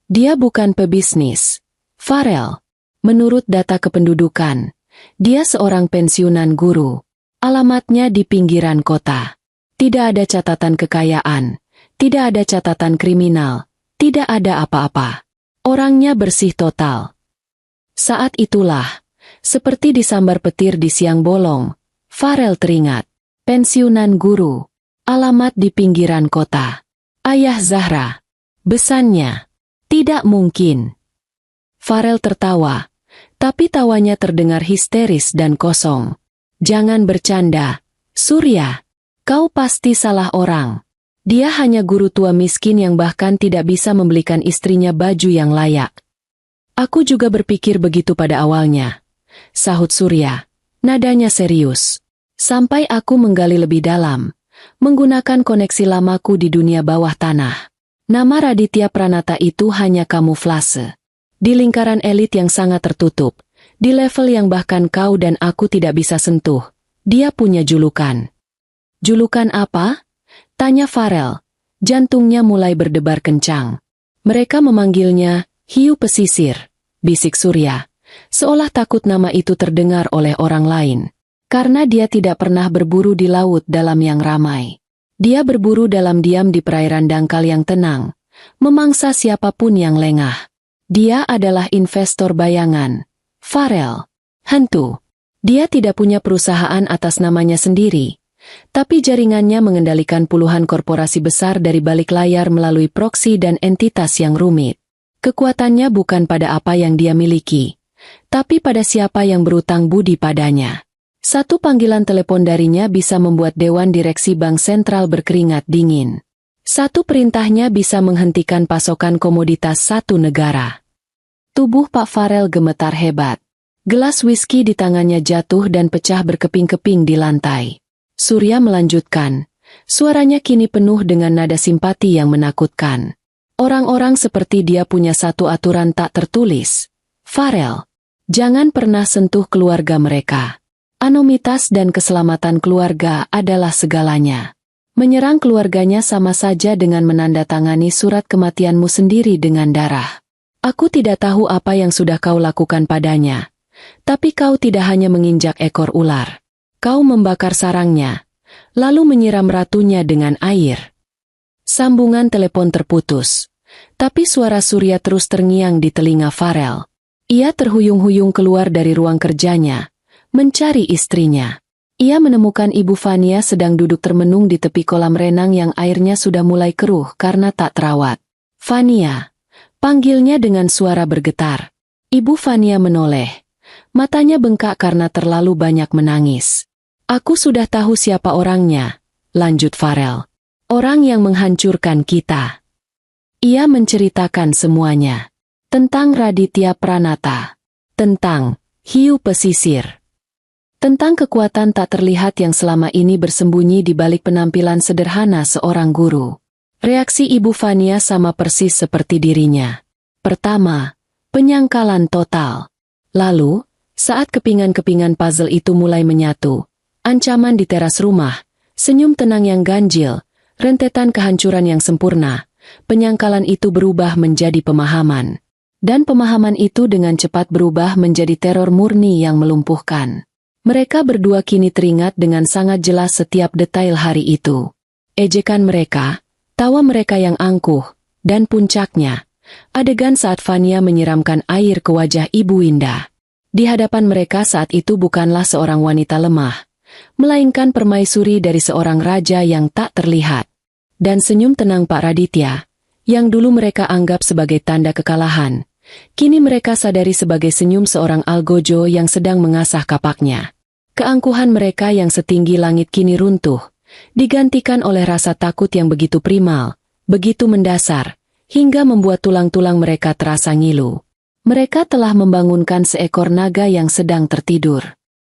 "Dia bukan pebisnis, Farel. Menurut data kependudukan, dia seorang pensiunan guru. Alamatnya di pinggiran kota. Tidak ada catatan kekayaan, tidak ada catatan kriminal, tidak ada apa-apa. Orangnya bersih total." Saat itulah, seperti disambar petir di siang bolong, Farel teringat. Pensiunan guru. Alamat di pinggiran kota. Ayah Zahra. Besannya. Tidak mungkin. Farel tertawa, tapi tawanya terdengar histeris dan kosong. "Jangan bercanda, Surya. Kau pasti salah orang. Dia hanya guru tua miskin yang bahkan tidak bisa membelikan istrinya baju yang layak." "Aku juga berpikir begitu pada awalnya," sahut Surya, nadanya serius. "Sampai aku menggali lebih dalam, menggunakan koneksi lamaku di dunia bawah tanah. Nama Raditya Pranata itu hanya kamuflase. Di lingkaran elit yang sangat tertutup, di level yang bahkan kau dan aku tidak bisa sentuh, dia punya julukan." "Julukan apa?" tanya Farel. Jantungnya mulai berdebar kencang. "Mereka memanggilnya Hiu Pesisir," bisik Surya, seolah takut nama itu terdengar oleh orang lain. Karena dia tidak pernah berburu di laut dalam yang ramai. Dia berburu dalam diam di perairan dangkal yang tenang, memangsa siapapun yang lengah. Dia adalah investor bayangan. Farel. Hantu. Dia tidak punya perusahaan atas namanya sendiri, tapi jaringannya mengendalikan puluhan korporasi besar dari balik layar melalui proksi dan entitas yang rumit. Kekuatannya bukan pada apa yang dia miliki, tapi pada siapa yang berutang budi padanya. Satu panggilan telepon darinya bisa membuat Dewan Direksi Bank Sentral berkeringat dingin. Satu perintahnya bisa menghentikan pasokan komoditas satu negara. Tubuh Pak Farel gemetar hebat. Gelas whisky di tangannya jatuh dan pecah berkeping-keping di lantai. Surya melanjutkan. Suaranya kini penuh dengan nada simpati yang menakutkan. "Orang-orang seperti dia punya satu aturan tak tertulis. Farel, jangan pernah sentuh keluarga mereka. Anonimitas dan keselamatan keluarga adalah segalanya. Menyerang keluarganya sama saja dengan menandatangani surat kematianmu sendiri dengan darah. Aku tidak tahu apa yang sudah kau lakukan padanya, tapi kau tidak hanya menginjak ekor ular. Kau membakar sarangnya, lalu menyiram ratunya dengan air." Sambungan telepon terputus, tapi suara Surya terus terngiang di telinga Farel. Ia terhuyung-huyung keluar dari ruang kerjanya, mencari istrinya. Ia menemukan Ibu Fania sedang duduk termenung di tepi kolam renang yang airnya sudah mulai keruh karena tak terawat. "Fania," panggilnya dengan suara bergetar. Ibu Fania menoleh. Matanya bengkak karena terlalu banyak menangis. "Aku sudah tahu siapa orangnya," lanjut Farel. "Orang yang menghancurkan kita." Ia menceritakan semuanya. Tentang Raditya Pranata. Tentang hiu pesisir. Tentang kekuatan tak terlihat yang selama ini bersembunyi di balik penampilan sederhana seorang guru. Reaksi Ibu Fania sama persis seperti dirinya. Pertama, penyangkalan total. Lalu, saat kepingan-kepingan puzzle itu mulai menyatu, ancaman di teras rumah, senyum tenang yang ganjil, rentetan kehancuran yang sempurna, penyangkalan itu berubah menjadi pemahaman. Dan pemahaman itu dengan cepat berubah menjadi teror murni yang melumpuhkan. Mereka berdua kini teringat dengan sangat jelas setiap detail hari itu. Ejekan mereka, tawa mereka yang angkuh, dan puncaknya, adegan saat Fania menyiramkan air ke wajah Ibu Winda. Di hadapan mereka saat itu bukanlah seorang wanita lemah, melainkan permaisuri dari seorang raja yang tak terlihat. Dan senyum tenang Pak Raditya, yang dulu mereka anggap sebagai tanda kekalahan, kini mereka sadari sebagai senyum seorang algojo yang sedang mengasah kapaknya. Keangkuhan mereka yang setinggi langit kini runtuh, digantikan oleh rasa takut yang begitu primal, begitu mendasar, hingga membuat tulang-tulang mereka terasa ngilu. Mereka telah membangunkan seekor naga yang sedang tertidur.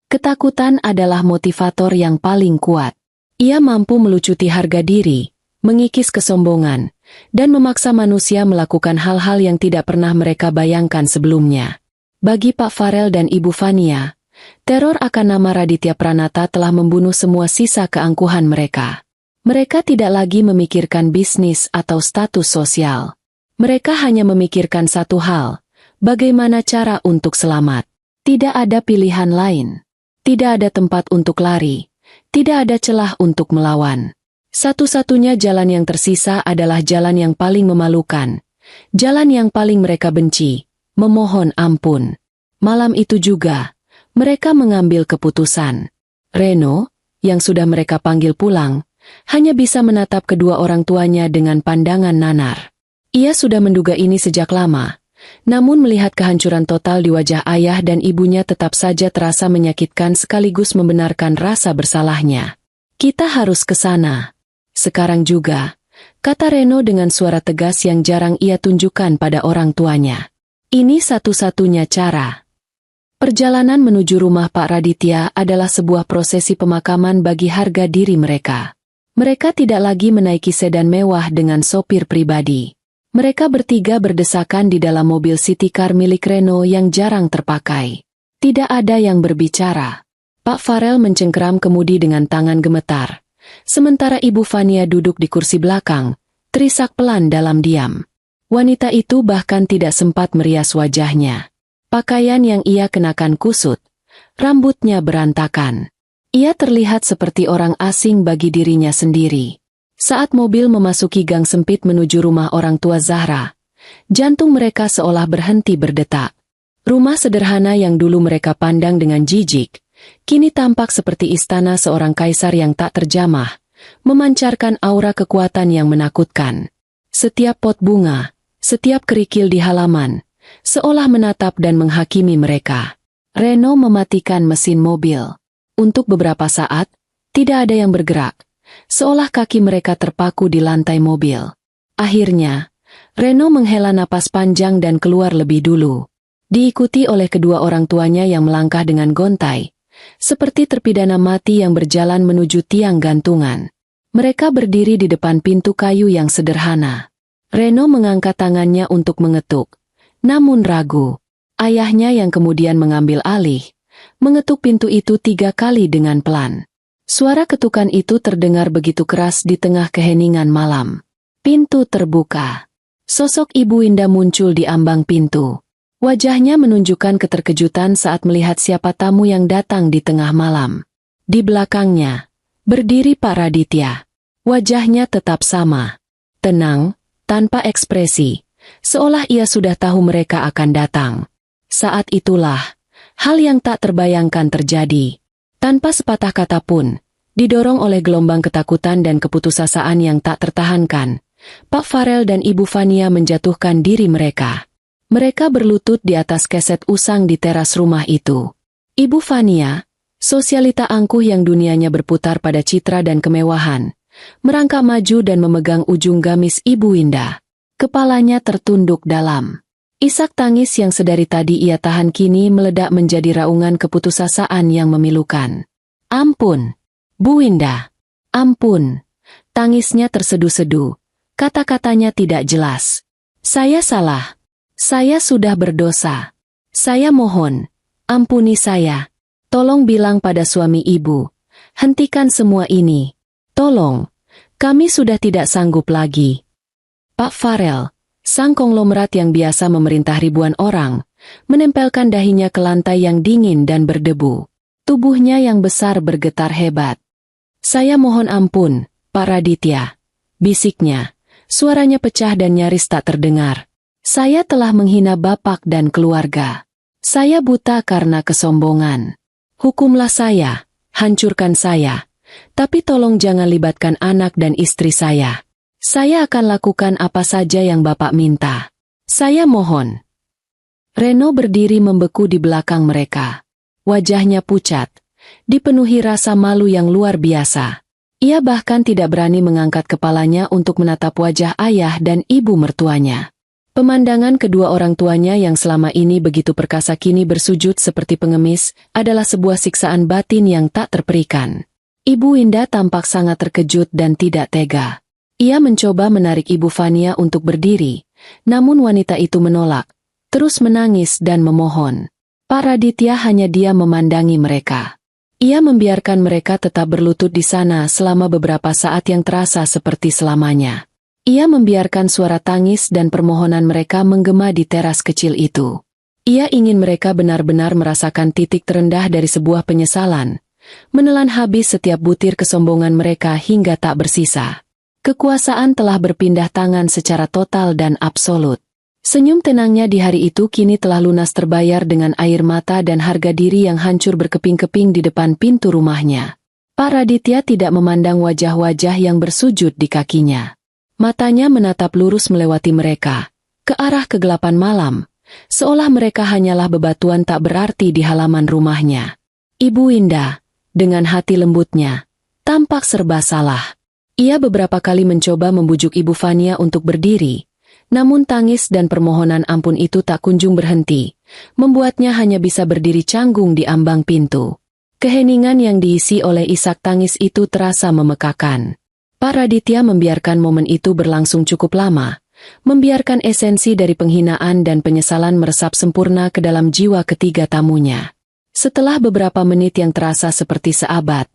Ketakutan adalah motivator yang paling kuat. Ia mampu melucuti harga diri, mengikis kesombongan, dan memaksa manusia melakukan hal-hal yang tidak pernah mereka bayangkan sebelumnya. Bagi Pak Farel dan Ibu Fania, teror akan nama Raditya Pranata telah membunuh semua sisa keangkuhan mereka. Mereka tidak lagi memikirkan bisnis atau status sosial. Mereka hanya memikirkan satu hal, bagaimana cara untuk selamat. Tidak ada pilihan lain. Tidak ada tempat untuk lari. Tidak ada celah untuk melawan. Satu-satunya jalan yang tersisa adalah jalan yang paling memalukan. Jalan yang paling mereka benci, memohon ampun. Malam itu juga, mereka mengambil keputusan. Reno, yang sudah mereka panggil pulang, hanya bisa menatap kedua orang tuanya dengan pandangan nanar. Ia sudah menduga ini sejak lama, namun melihat kehancuran total di wajah ayah dan ibunya tetap saja terasa menyakitkan sekaligus membenarkan rasa bersalahnya. "Kita harus ke sana. Sekarang juga," kata Reno dengan suara tegas yang jarang ia tunjukkan pada orang tuanya. "Ini satu-satunya cara." Perjalanan menuju rumah Pak Raditya adalah sebuah prosesi pemakaman bagi harga diri mereka. Mereka tidak lagi menaiki sedan mewah dengan sopir pribadi. Mereka bertiga berdesakan di dalam mobil city car milik Reno yang jarang terpakai. Tidak ada yang berbicara. Pak Farel mencengkeram kemudi dengan tangan gemetar. Sementara Ibu Fania duduk di kursi belakang, terisak pelan dalam diam. Wanita itu bahkan tidak sempat merias wajahnya. Pakaian yang ia kenakan kusut, rambutnya berantakan. Ia terlihat seperti orang asing bagi dirinya sendiri. Saat mobil memasuki gang sempit menuju rumah orang tua Zahra, jantung mereka seolah berhenti berdetak. Rumah sederhana yang dulu mereka pandang dengan jijik, kini tampak seperti istana seorang kaisar yang tak terjamah, memancarkan aura kekuatan yang menakutkan. Setiap pot bunga, setiap kerikil di halaman, seolah menatap dan menghakimi mereka. Reno mematikan mesin mobil. Untuk beberapa saat, tidak ada yang bergerak, seolah kaki mereka terpaku di lantai mobil. Akhirnya, Reno menghela napas panjang dan keluar lebih dulu. Diikuti oleh kedua orang tuanya yang melangkah dengan gontai, seperti terpidana mati yang berjalan menuju tiang gantungan. Mereka berdiri di depan pintu kayu yang sederhana. Reno mengangkat tangannya untuk mengetuk, namun ragu. Ayahnya yang kemudian mengambil alih, mengetuk pintu itu 3 kali dengan pelan. Suara ketukan itu terdengar begitu keras di tengah keheningan malam. Pintu terbuka. Sosok Ibu Winda muncul di ambang pintu. Wajahnya menunjukkan keterkejutan saat melihat siapa tamu yang datang di tengah malam. Di belakangnya, berdiri Pak Raditya. Wajahnya tetap sama. Tenang, tanpa ekspresi, seolah ia sudah tahu mereka akan datang. Saat itulah, hal yang tak terbayangkan terjadi. Tanpa sepatah kata pun, didorong oleh gelombang ketakutan dan keputusasaan yang tak tertahankan, Pak Farel dan Ibu Fania menjatuhkan diri mereka. Mereka berlutut di atas keset usang di teras rumah itu. Ibu Fania, sosialita angkuh yang dunianya berputar pada citra dan kemewahan, merangkak maju dan memegang ujung gamis Ibu Winda. Kepalanya tertunduk dalam. Isak tangis yang sedari tadi ia tahan kini meledak menjadi raungan keputusasaan yang memilukan. Ampun, Bu Winda. Ampun. Tangisnya tersedu-sedu. Kata-katanya tidak jelas. Saya salah. Saya sudah berdosa. Saya mohon, ampuni saya. Tolong bilang pada suami ibu. Hentikan semua ini. Tolong. Kami sudah tidak sanggup lagi. Pak Farel, sang konglomerat yang biasa memerintah ribuan orang, menempelkan dahinya ke lantai yang dingin dan berdebu. Tubuhnya yang besar bergetar hebat. Saya mohon ampun, Pak Raditya. Bisiknya, suaranya pecah dan nyaris tak terdengar. Saya telah menghina Bapak dan keluarga. Saya buta karena kesombongan. Hukumlah saya, hancurkan saya. Tapi tolong jangan libatkan anak dan istri saya. Saya akan lakukan apa saja yang Bapak minta. Saya mohon. Reno berdiri membeku di belakang mereka. Wajahnya pucat, dipenuhi rasa malu yang luar biasa. Ia bahkan tidak berani mengangkat kepalanya untuk menatap wajah ayah dan ibu mertuanya. Pemandangan kedua orang tuanya yang selama ini begitu perkasa kini bersujud seperti pengemis adalah sebuah siksaan batin yang tak terperikan. Ibu Winda tampak sangat terkejut dan tidak tega. Ia mencoba menarik Ibu Fania untuk berdiri, namun wanita itu menolak, terus menangis dan memohon. Pak Raditya hanya diam memandangi mereka. Ia membiarkan mereka tetap berlutut di sana selama beberapa saat yang terasa seperti selamanya. Ia membiarkan suara tangis dan permohonan mereka menggema di teras kecil itu. Ia ingin mereka benar-benar merasakan titik terendah dari sebuah penyesalan, menelan habis setiap butir kesombongan mereka hingga tak bersisa. Kekuasaan telah berpindah tangan secara total dan absolut. Senyum tenangnya di hari itu kini telah lunas terbayar dengan air mata dan harga diri yang hancur berkeping-keping di depan pintu rumahnya. Pak Raditya tidak memandang wajah-wajah yang bersujud di kakinya. Matanya menatap lurus melewati mereka, ke arah kegelapan malam, seolah mereka hanyalah bebatuan tak berarti di halaman rumahnya. Ibu Winda, dengan hati lembutnya, tampak serba salah. Ia beberapa kali mencoba membujuk Ibu Fania untuk berdiri, namun tangis dan permohonan ampun itu tak kunjung berhenti, membuatnya hanya bisa berdiri canggung di ambang pintu. Keheningan yang diisi oleh isak tangis itu terasa memekakan. Pak Raditya membiarkan momen itu berlangsung cukup lama, membiarkan esensi dari penghinaan dan penyesalan meresap sempurna ke dalam jiwa ketiga tamunya. Setelah beberapa menit yang terasa seperti seabad,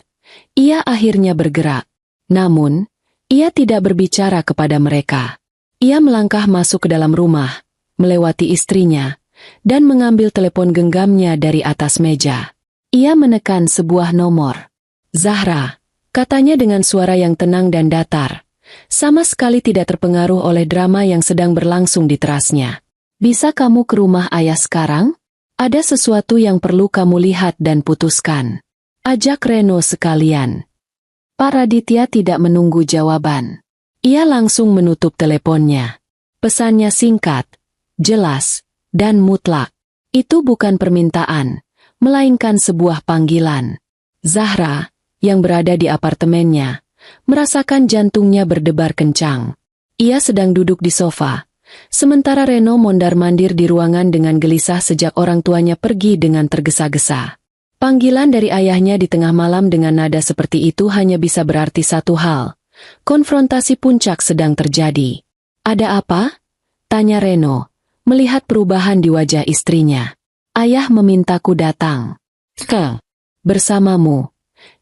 ia akhirnya bergerak. Namun, ia tidak berbicara kepada mereka. Ia melangkah masuk ke dalam rumah, melewati istrinya, dan mengambil telepon genggamnya dari atas meja. Ia menekan sebuah nomor. Zahra, katanya dengan suara yang tenang dan datar, sama sekali tidak terpengaruh oleh drama yang sedang berlangsung di terasnya. Bisa kamu ke rumah ayah sekarang? Ada sesuatu yang perlu kamu lihat dan putuskan. Ajak Reno sekalian. Pak Raditya tidak menunggu jawaban. Ia langsung menutup teleponnya. Pesannya singkat, jelas, dan mutlak. Itu bukan permintaan, melainkan sebuah panggilan. Zahra, yang berada di apartemennya, merasakan jantungnya berdebar kencang. Ia sedang duduk di sofa, sementara Reno mondar-mandir di ruangan dengan gelisah sejak orang tuanya pergi dengan tergesa-gesa. Panggilan dari ayahnya di tengah malam dengan nada seperti itu hanya bisa berarti satu hal. Konfrontasi puncak sedang terjadi. Ada apa? Tanya Reno, melihat perubahan di wajah istrinya. Ayah memintaku datang. Bersamamu.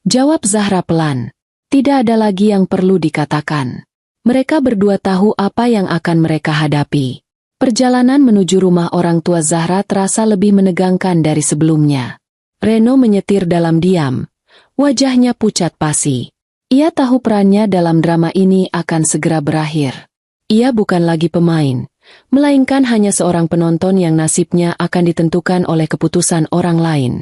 Jawab Zahra pelan. Tidak ada lagi yang perlu dikatakan. Mereka berdua tahu apa yang akan mereka hadapi. Perjalanan menuju rumah orang tua Zahra terasa lebih menegangkan dari sebelumnya. Reno menyetir dalam diam. Wajahnya pucat pasi. Ia tahu perannya dalam drama ini akan segera berakhir. Ia bukan lagi pemain, melainkan hanya seorang penonton yang nasibnya akan ditentukan oleh keputusan orang lain.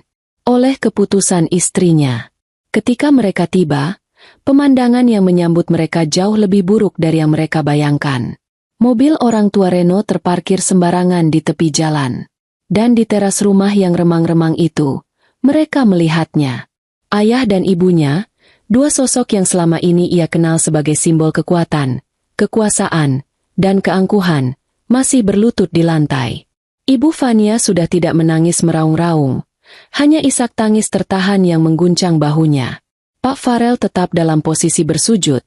oleh keputusan istrinya. Ketika mereka tiba, pemandangan yang menyambut mereka jauh lebih buruk dari yang mereka bayangkan. Mobil orang tua Reno terparkir sembarangan di tepi jalan. Dan di teras rumah yang remang-remang itu, mereka melihatnya. Ayah dan ibunya, dua sosok yang selama ini ia kenal sebagai simbol kekuatan, kekuasaan, dan keangkuhan, masih berlutut di lantai. Ibu Vania sudah tidak menangis meraung-raung, hanya isak tangis tertahan yang mengguncang bahunya. Pak Farel tetap dalam posisi bersujud,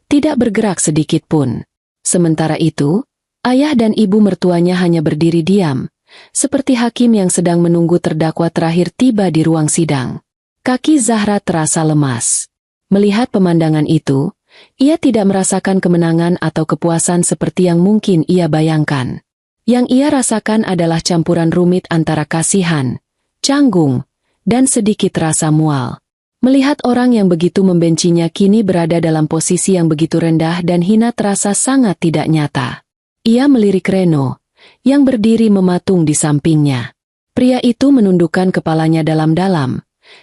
tidak bergerak sedikit pun. Sementara itu, ayah dan ibu mertuanya hanya berdiri diam, seperti hakim yang sedang menunggu terdakwa terakhir tiba di ruang sidang. Kaki Zahra terasa lemas. Melihat pemandangan itu, ia tidak merasakan kemenangan atau kepuasan seperti yang mungkin ia bayangkan. Yang ia rasakan adalah campuran rumit antara kasihan, canggung, dan sedikit rasa mual. Melihat orang yang begitu membencinya kini berada dalam posisi yang begitu rendah dan hina terasa sangat tidak nyata. Ia melirik Reno, yang berdiri mematung di sampingnya. Pria itu menundukkan kepalanya dalam-dalam,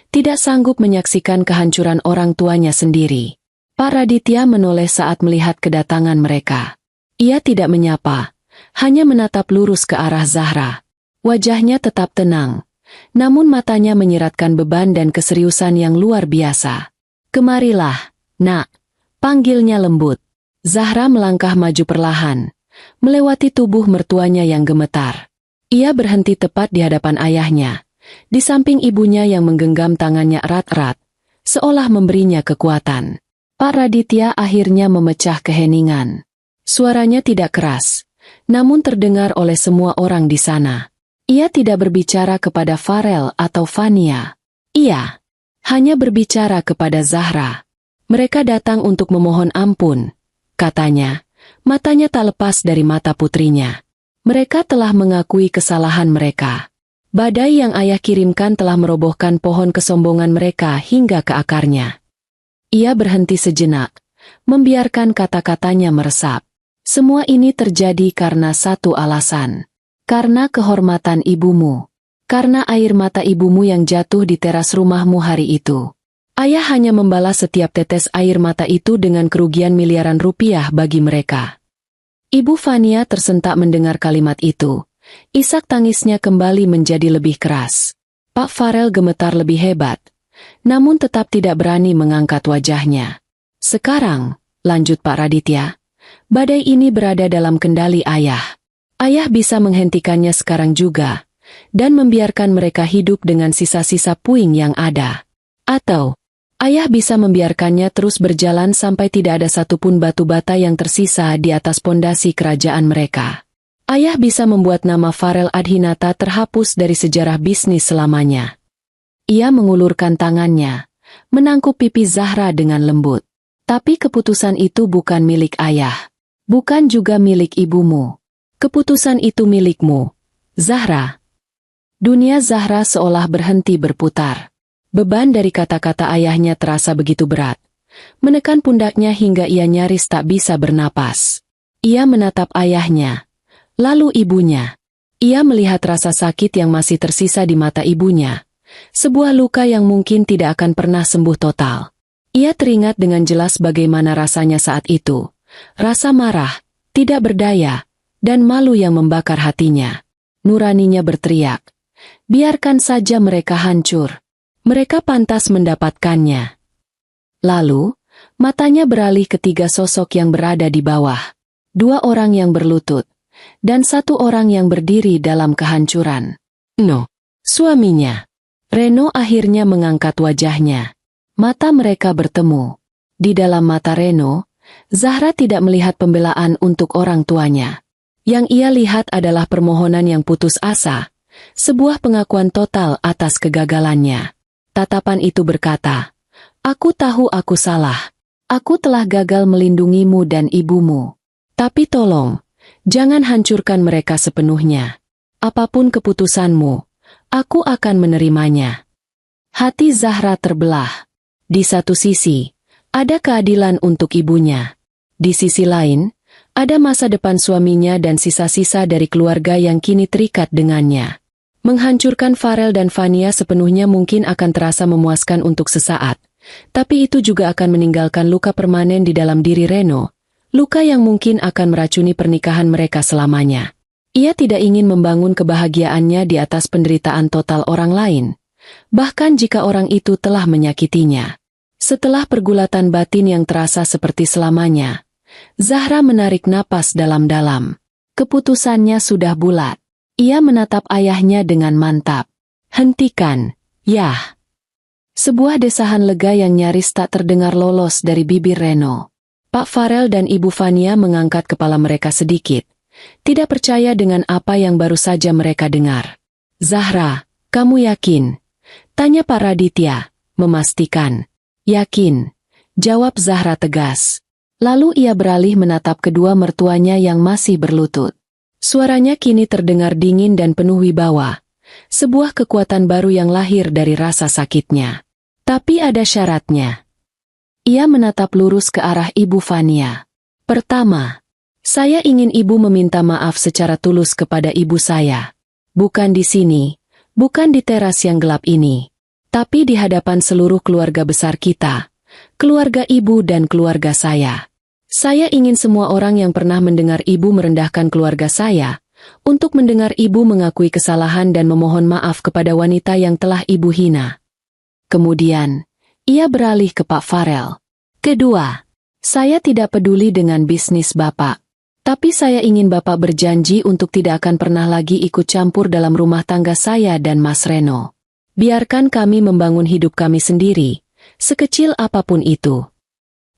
tidak sanggup menyaksikan kehancuran orang tuanya sendiri. Pak Raditya menoleh saat melihat kedatangan mereka. Ia tidak menyapa, hanya menatap lurus ke arah Zahra. Wajahnya tetap tenang, namun matanya menyiratkan beban dan keseriusan yang luar biasa. "Kemarilah, nak," panggilnya lembut. Zahra melangkah maju perlahan, melewati tubuh mertuanya yang gemetar. Ia berhenti tepat di hadapan ayahnya, di samping ibunya yang menggenggam tangannya erat-erat, seolah memberinya kekuatan. Pak Raditya akhirnya memecah keheningan. Suaranya tidak keras, namun terdengar oleh semua orang di sana. Ia tidak berbicara kepada Farel atau Vania. Ia hanya berbicara kepada Zahra. "Mereka datang untuk memohon ampun," katanya. Matanya tak lepas dari mata putrinya. "Mereka telah mengakui kesalahan mereka. Badai yang ayah kirimkan telah merobohkan pohon kesombongan mereka hingga ke akarnya." Ia berhenti sejenak, membiarkan kata-katanya meresap. "Semua ini terjadi karena satu alasan. Karena kehormatan ibumu. Karena air mata ibumu yang jatuh di teras rumahmu hari itu. Ayah hanya membalas setiap tetes air mata itu dengan kerugian miliaran rupiah bagi mereka." Ibu Vania tersentak mendengar kalimat itu. Isak tangisnya kembali menjadi lebih keras. Pak Farel gemetar lebih hebat, namun tetap tidak berani mengangkat wajahnya. "Sekarang," lanjut Pak Raditya, "badai ini berada dalam kendali ayah. Ayah bisa menghentikannya sekarang juga, dan membiarkan mereka hidup dengan sisa-sisa puing yang ada. Atau, ayah bisa membiarkannya terus berjalan sampai tidak ada satupun batu bata yang tersisa di atas pondasi kerajaan mereka. Ayah bisa membuat nama Farel Adhinata terhapus dari sejarah bisnis selamanya." Ia mengulurkan tangannya, menangkup pipi Zahra dengan lembut. "Tapi keputusan itu bukan milik ayah. Bukan juga milik ibumu. Keputusan itu milikmu, Zahra." Dunia Zahra seolah berhenti berputar. Beban dari kata-kata ayahnya terasa begitu berat, menekan pundaknya hingga ia nyaris tak bisa bernapas. Ia menatap ayahnya, lalu ibunya. Ia melihat rasa sakit yang masih tersisa di mata ibunya, sebuah luka yang mungkin tidak akan pernah sembuh total. Ia teringat dengan jelas bagaimana rasanya saat itu, rasa marah, tidak berdaya, dan malu yang membakar hatinya. Nuraninya berteriak, "Biarkan saja mereka hancur. Mereka pantas mendapatkannya." Lalu, matanya beralih ke tiga sosok yang berada di bawah. Dua orang yang berlutut, dan satu orang yang berdiri dalam kehancuran. No, suaminya. Reno akhirnya mengangkat wajahnya. Mata mereka bertemu. Di dalam mata Reno, Zahra tidak melihat pembelaan untuk orang tuanya. Yang ia lihat adalah permohonan yang putus asa, sebuah pengakuan total atas kegagalannya. Tatapan itu berkata, "Aku tahu aku salah. Aku telah gagal melindungimu dan ibumu. Tapi tolong, jangan hancurkan mereka sepenuhnya. Apapun keputusanmu, aku akan menerimanya." Hati Zahra terbelah. Di satu sisi, ada keadilan untuk ibunya. Di sisi lain, ada masa depan suaminya dan sisa-sisa dari keluarga yang kini terikat dengannya. Menghancurkan Farel dan Vania sepenuhnya mungkin akan terasa memuaskan untuk sesaat, tapi itu juga akan meninggalkan luka permanen di dalam diri Reno, luka yang mungkin akan meracuni pernikahan mereka selamanya. Ia tidak ingin membangun kebahagiaannya di atas penderitaan total orang lain, bahkan jika orang itu telah menyakitinya. Setelah pergulatan batin yang terasa seperti selamanya, Zahra menarik napas dalam-dalam. Keputusannya sudah bulat. Ia menatap ayahnya dengan mantap. "Hentikan, Yah." Sebuah desahan lega yang nyaris tak terdengar lolos dari bibir Reno. Pak Farel dan Ibu Vania mengangkat kepala mereka sedikit, tidak percaya dengan apa yang baru saja mereka dengar. "Zahra, kamu yakin?" tanya Pak Raditya, memastikan. "Yakin," jawab Zahra tegas. Lalu ia beralih menatap kedua mertuanya yang masih berlutut. Suaranya kini terdengar dingin dan penuh wibawa, sebuah kekuatan baru yang lahir dari rasa sakitnya. Tapi ada syaratnya. Ia menatap lurus ke arah Ibu Vania. "Pertama, saya ingin Ibu meminta maaf secara tulus kepada ibu saya. Bukan di sini, bukan di teras yang gelap ini, tapi di hadapan seluruh keluarga besar kita, keluarga Ibu dan keluarga saya. Saya ingin semua orang yang pernah mendengar Ibu merendahkan keluarga saya, untuk mendengar Ibu mengakui kesalahan dan memohon maaf kepada wanita yang telah Ibu hina." Kemudian, ia beralih ke Pak Farel. "Kedua, saya tidak peduli dengan bisnis Bapak. Tapi saya ingin Bapak berjanji untuk tidak akan pernah lagi ikut campur dalam rumah tangga saya dan Mas Reno. Biarkan kami membangun hidup kami sendiri, sekecil apapun itu.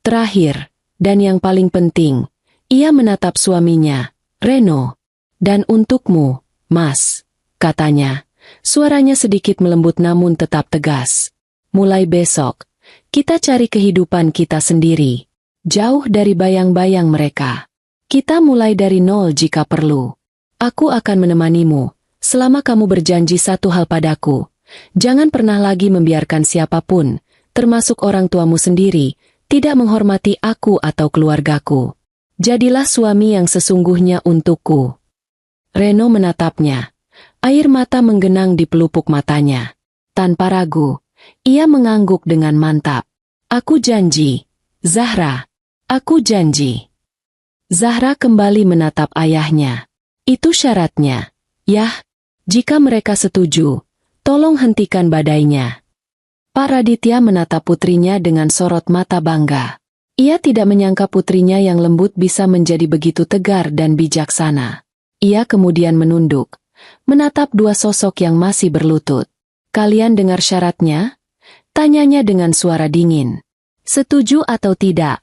Terakhir, dan yang paling penting," ia menatap suaminya, "Reno. Dan untukmu, Mas," katanya. Suaranya sedikit melembut namun tetap tegas. "Mulai besok, kita cari kehidupan kita sendiri. Jauh dari bayang-bayang mereka. Kita mulai dari nol jika perlu. Aku akan menemanimu, selama kamu berjanji satu hal padaku. Jangan pernah lagi membiarkan siapapun, termasuk orang tuamu sendiri, tidak menghormati aku atau keluargaku. Jadilah suami yang sesungguhnya untukku." Reno menatapnya. Air mata menggenang di pelupuk matanya. Tanpa ragu, ia mengangguk dengan mantap. "Aku janji, Zahra. Aku janji." Zahra kembali menatap ayahnya. "Itu syaratnya, Yah. Jika mereka setuju, tolong hentikan badainya." Pak Raditya menatap putrinya dengan sorot mata bangga. Ia tidak menyangka putrinya yang lembut bisa menjadi begitu tegar dan bijaksana. Ia kemudian menunduk, menatap dua sosok yang masih berlutut. "Kalian dengar syaratnya?" tanyanya dengan suara dingin. "Setuju atau tidak?"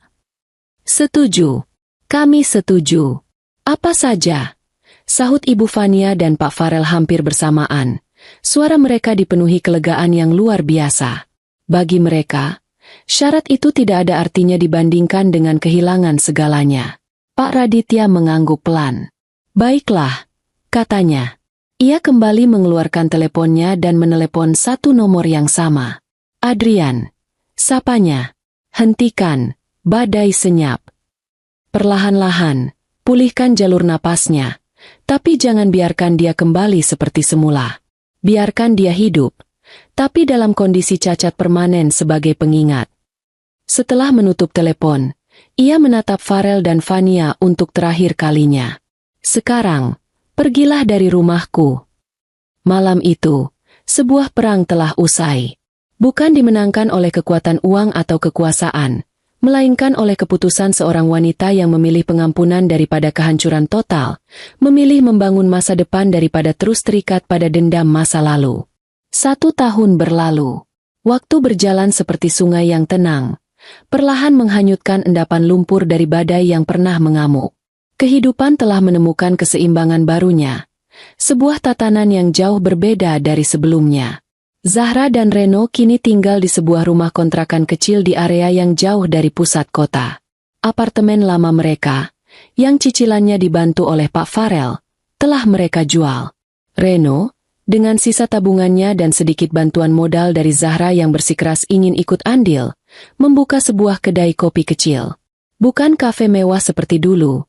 "Setuju. Kami setuju." "Apa saja?" sahut Ibu Vania dan Pak Farel hampir bersamaan. Suara mereka dipenuhi kelegaan yang luar biasa. Bagi mereka, syarat itu tidak ada artinya dibandingkan dengan kehilangan segalanya. Pak Raditya mengangguk pelan. "Baiklah," katanya. Ia kembali mengeluarkan teleponnya dan menelepon satu nomor yang sama. "Adrian," sapanya. "Hentikan, badai senyap. Perlahan-lahan, pulihkan jalur napasnya, tapi jangan biarkan dia kembali seperti semula. Biarkan dia hidup, tapi dalam kondisi cacat permanen sebagai pengingat." Setelah menutup telepon, ia menatap Farel dan Vania untuk terakhir kalinya. "Sekarang, pergilah dari rumahku." Malam itu, sebuah perang telah usai. Bukan dimenangkan oleh kekuatan uang atau kekuasaan, melainkan oleh keputusan seorang wanita yang memilih pengampunan daripada kehancuran total, memilih membangun masa depan daripada terus terikat pada dendam masa lalu. 1 tahun berlalu. Waktu berjalan seperti sungai yang tenang, perlahan menghanyutkan endapan lumpur dari badai yang pernah mengamuk. Kehidupan telah menemukan keseimbangan barunya, sebuah tatanan yang jauh berbeda dari sebelumnya. Zahra dan Reno kini tinggal di sebuah rumah kontrakan kecil di area yang jauh dari pusat kota. Apartemen lama mereka, yang cicilannya dibantu oleh Pak Farel, telah mereka jual. Reno, dengan sisa tabungannya dan sedikit bantuan modal dari Zahra yang bersikeras ingin ikut andil, membuka sebuah kedai kopi kecil. Bukan kafe mewah seperti dulu,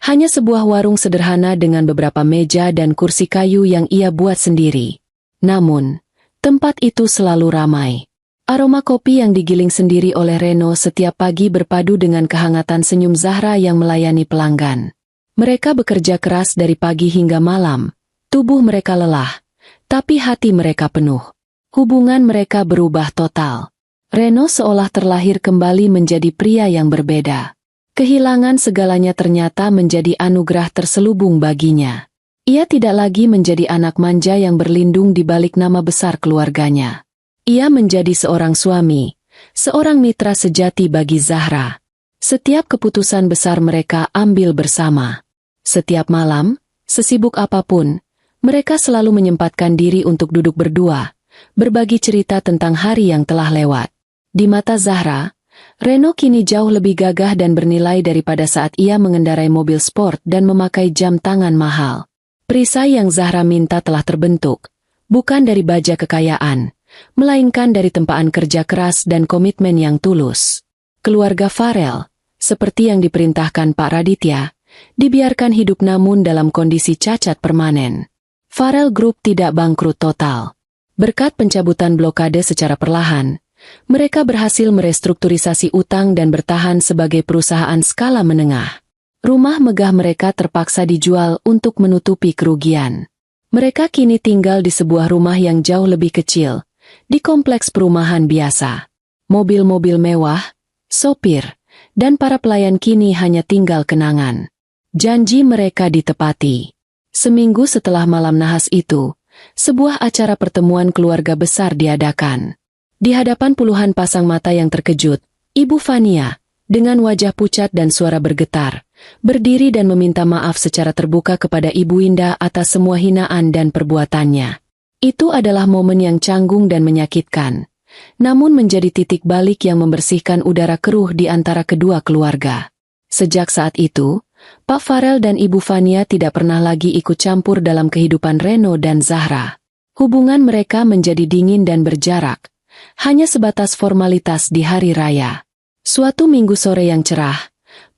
hanya sebuah warung sederhana dengan beberapa meja dan kursi kayu yang ia buat sendiri. Namun, tempat itu selalu ramai. Aroma kopi yang digiling sendiri oleh Reno setiap pagi berpadu dengan kehangatan senyum Zahra yang melayani pelanggan. Mereka bekerja keras dari pagi hingga malam. Tubuh mereka lelah, tapi hati mereka penuh. Hubungan mereka berubah total. Reno seolah terlahir kembali menjadi pria yang berbeda. Kehilangan segalanya ternyata menjadi anugerah terselubung baginya. Ia tidak lagi menjadi anak manja yang berlindung di balik nama besar keluarganya. Ia menjadi seorang suami, seorang mitra sejati bagi Zahra. Setiap keputusan besar mereka ambil bersama. Setiap malam, sesibuk apapun, mereka selalu menyempatkan diri untuk duduk berdua, berbagi cerita tentang hari yang telah lewat. Di mata Zahra, Reno kini jauh lebih gagah dan bernilai daripada saat ia mengendarai mobil sport dan memakai jam tangan mahal. Perisai yang Zahra minta telah terbentuk, bukan dari baja kekayaan, melainkan dari tempaan kerja keras dan komitmen yang tulus. Keluarga Farel, seperti yang diperintahkan Pak Raditya, dibiarkan hidup namun dalam kondisi cacat permanen. Farel Group tidak bangkrut total. Berkat pencabutan blokade secara perlahan, mereka berhasil merestrukturisasi utang dan bertahan sebagai perusahaan skala menengah. Rumah megah mereka terpaksa dijual untuk menutupi kerugian. Mereka kini tinggal di sebuah rumah yang jauh lebih kecil, di kompleks perumahan biasa. Mobil-mobil mewah, sopir, dan para pelayan kini hanya tinggal kenangan. Janji mereka ditepati. Seminggu setelah malam nahas itu, sebuah acara pertemuan keluarga besar diadakan. Di hadapan puluhan pasang mata yang terkejut, Ibu Fania, dengan wajah pucat dan suara bergetar, berdiri dan meminta maaf secara terbuka kepada Ibu Indah atas semua hinaan dan perbuatannya. Itu adalah momen yang canggung dan menyakitkan, namun menjadi titik balik yang membersihkan udara keruh di antara kedua keluarga. Sejak saat itu, Pak Farel dan Ibu Fania tidak pernah lagi ikut campur dalam kehidupan Reno dan Zahra. Hubungan mereka menjadi dingin dan berjarak, hanya sebatas formalitas di hari raya. Suatu minggu sore yang cerah,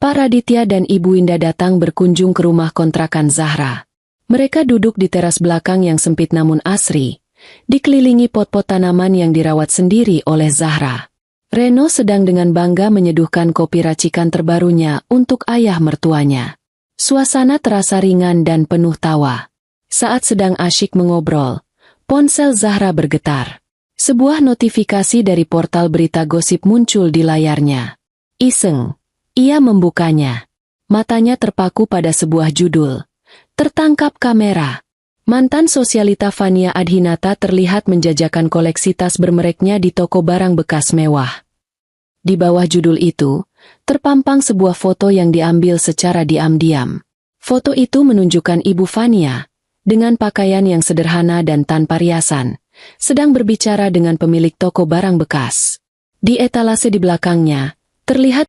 Pak Raditya dan Ibu Indah datang berkunjung ke rumah kontrakan Zahra. Mereka duduk di teras belakang yang sempit namun asri, dikelilingi pot-pot tanaman yang dirawat sendiri oleh Zahra. Reno sedang dengan bangga menyeduhkan kopi racikan terbarunya untuk ayah mertuanya. Suasana terasa ringan dan penuh tawa. Saat sedang asyik mengobrol, ponsel Zahra bergetar. Sebuah notifikasi dari portal berita gosip muncul di layarnya. Iseng, ia membukanya. Matanya terpaku pada sebuah judul. Tertangkap kamera. Mantan sosialita Fania Adhinata terlihat menjajakan koleksi tas bermereknya di toko barang bekas mewah. Di bawah judul itu, terpampang sebuah foto yang diambil secara diam-diam. Foto itu menunjukkan Ibu Fania, dengan pakaian yang sederhana dan tanpa riasan, sedang berbicara dengan pemilik toko barang bekas. Di etalase di belakangnya, terlihat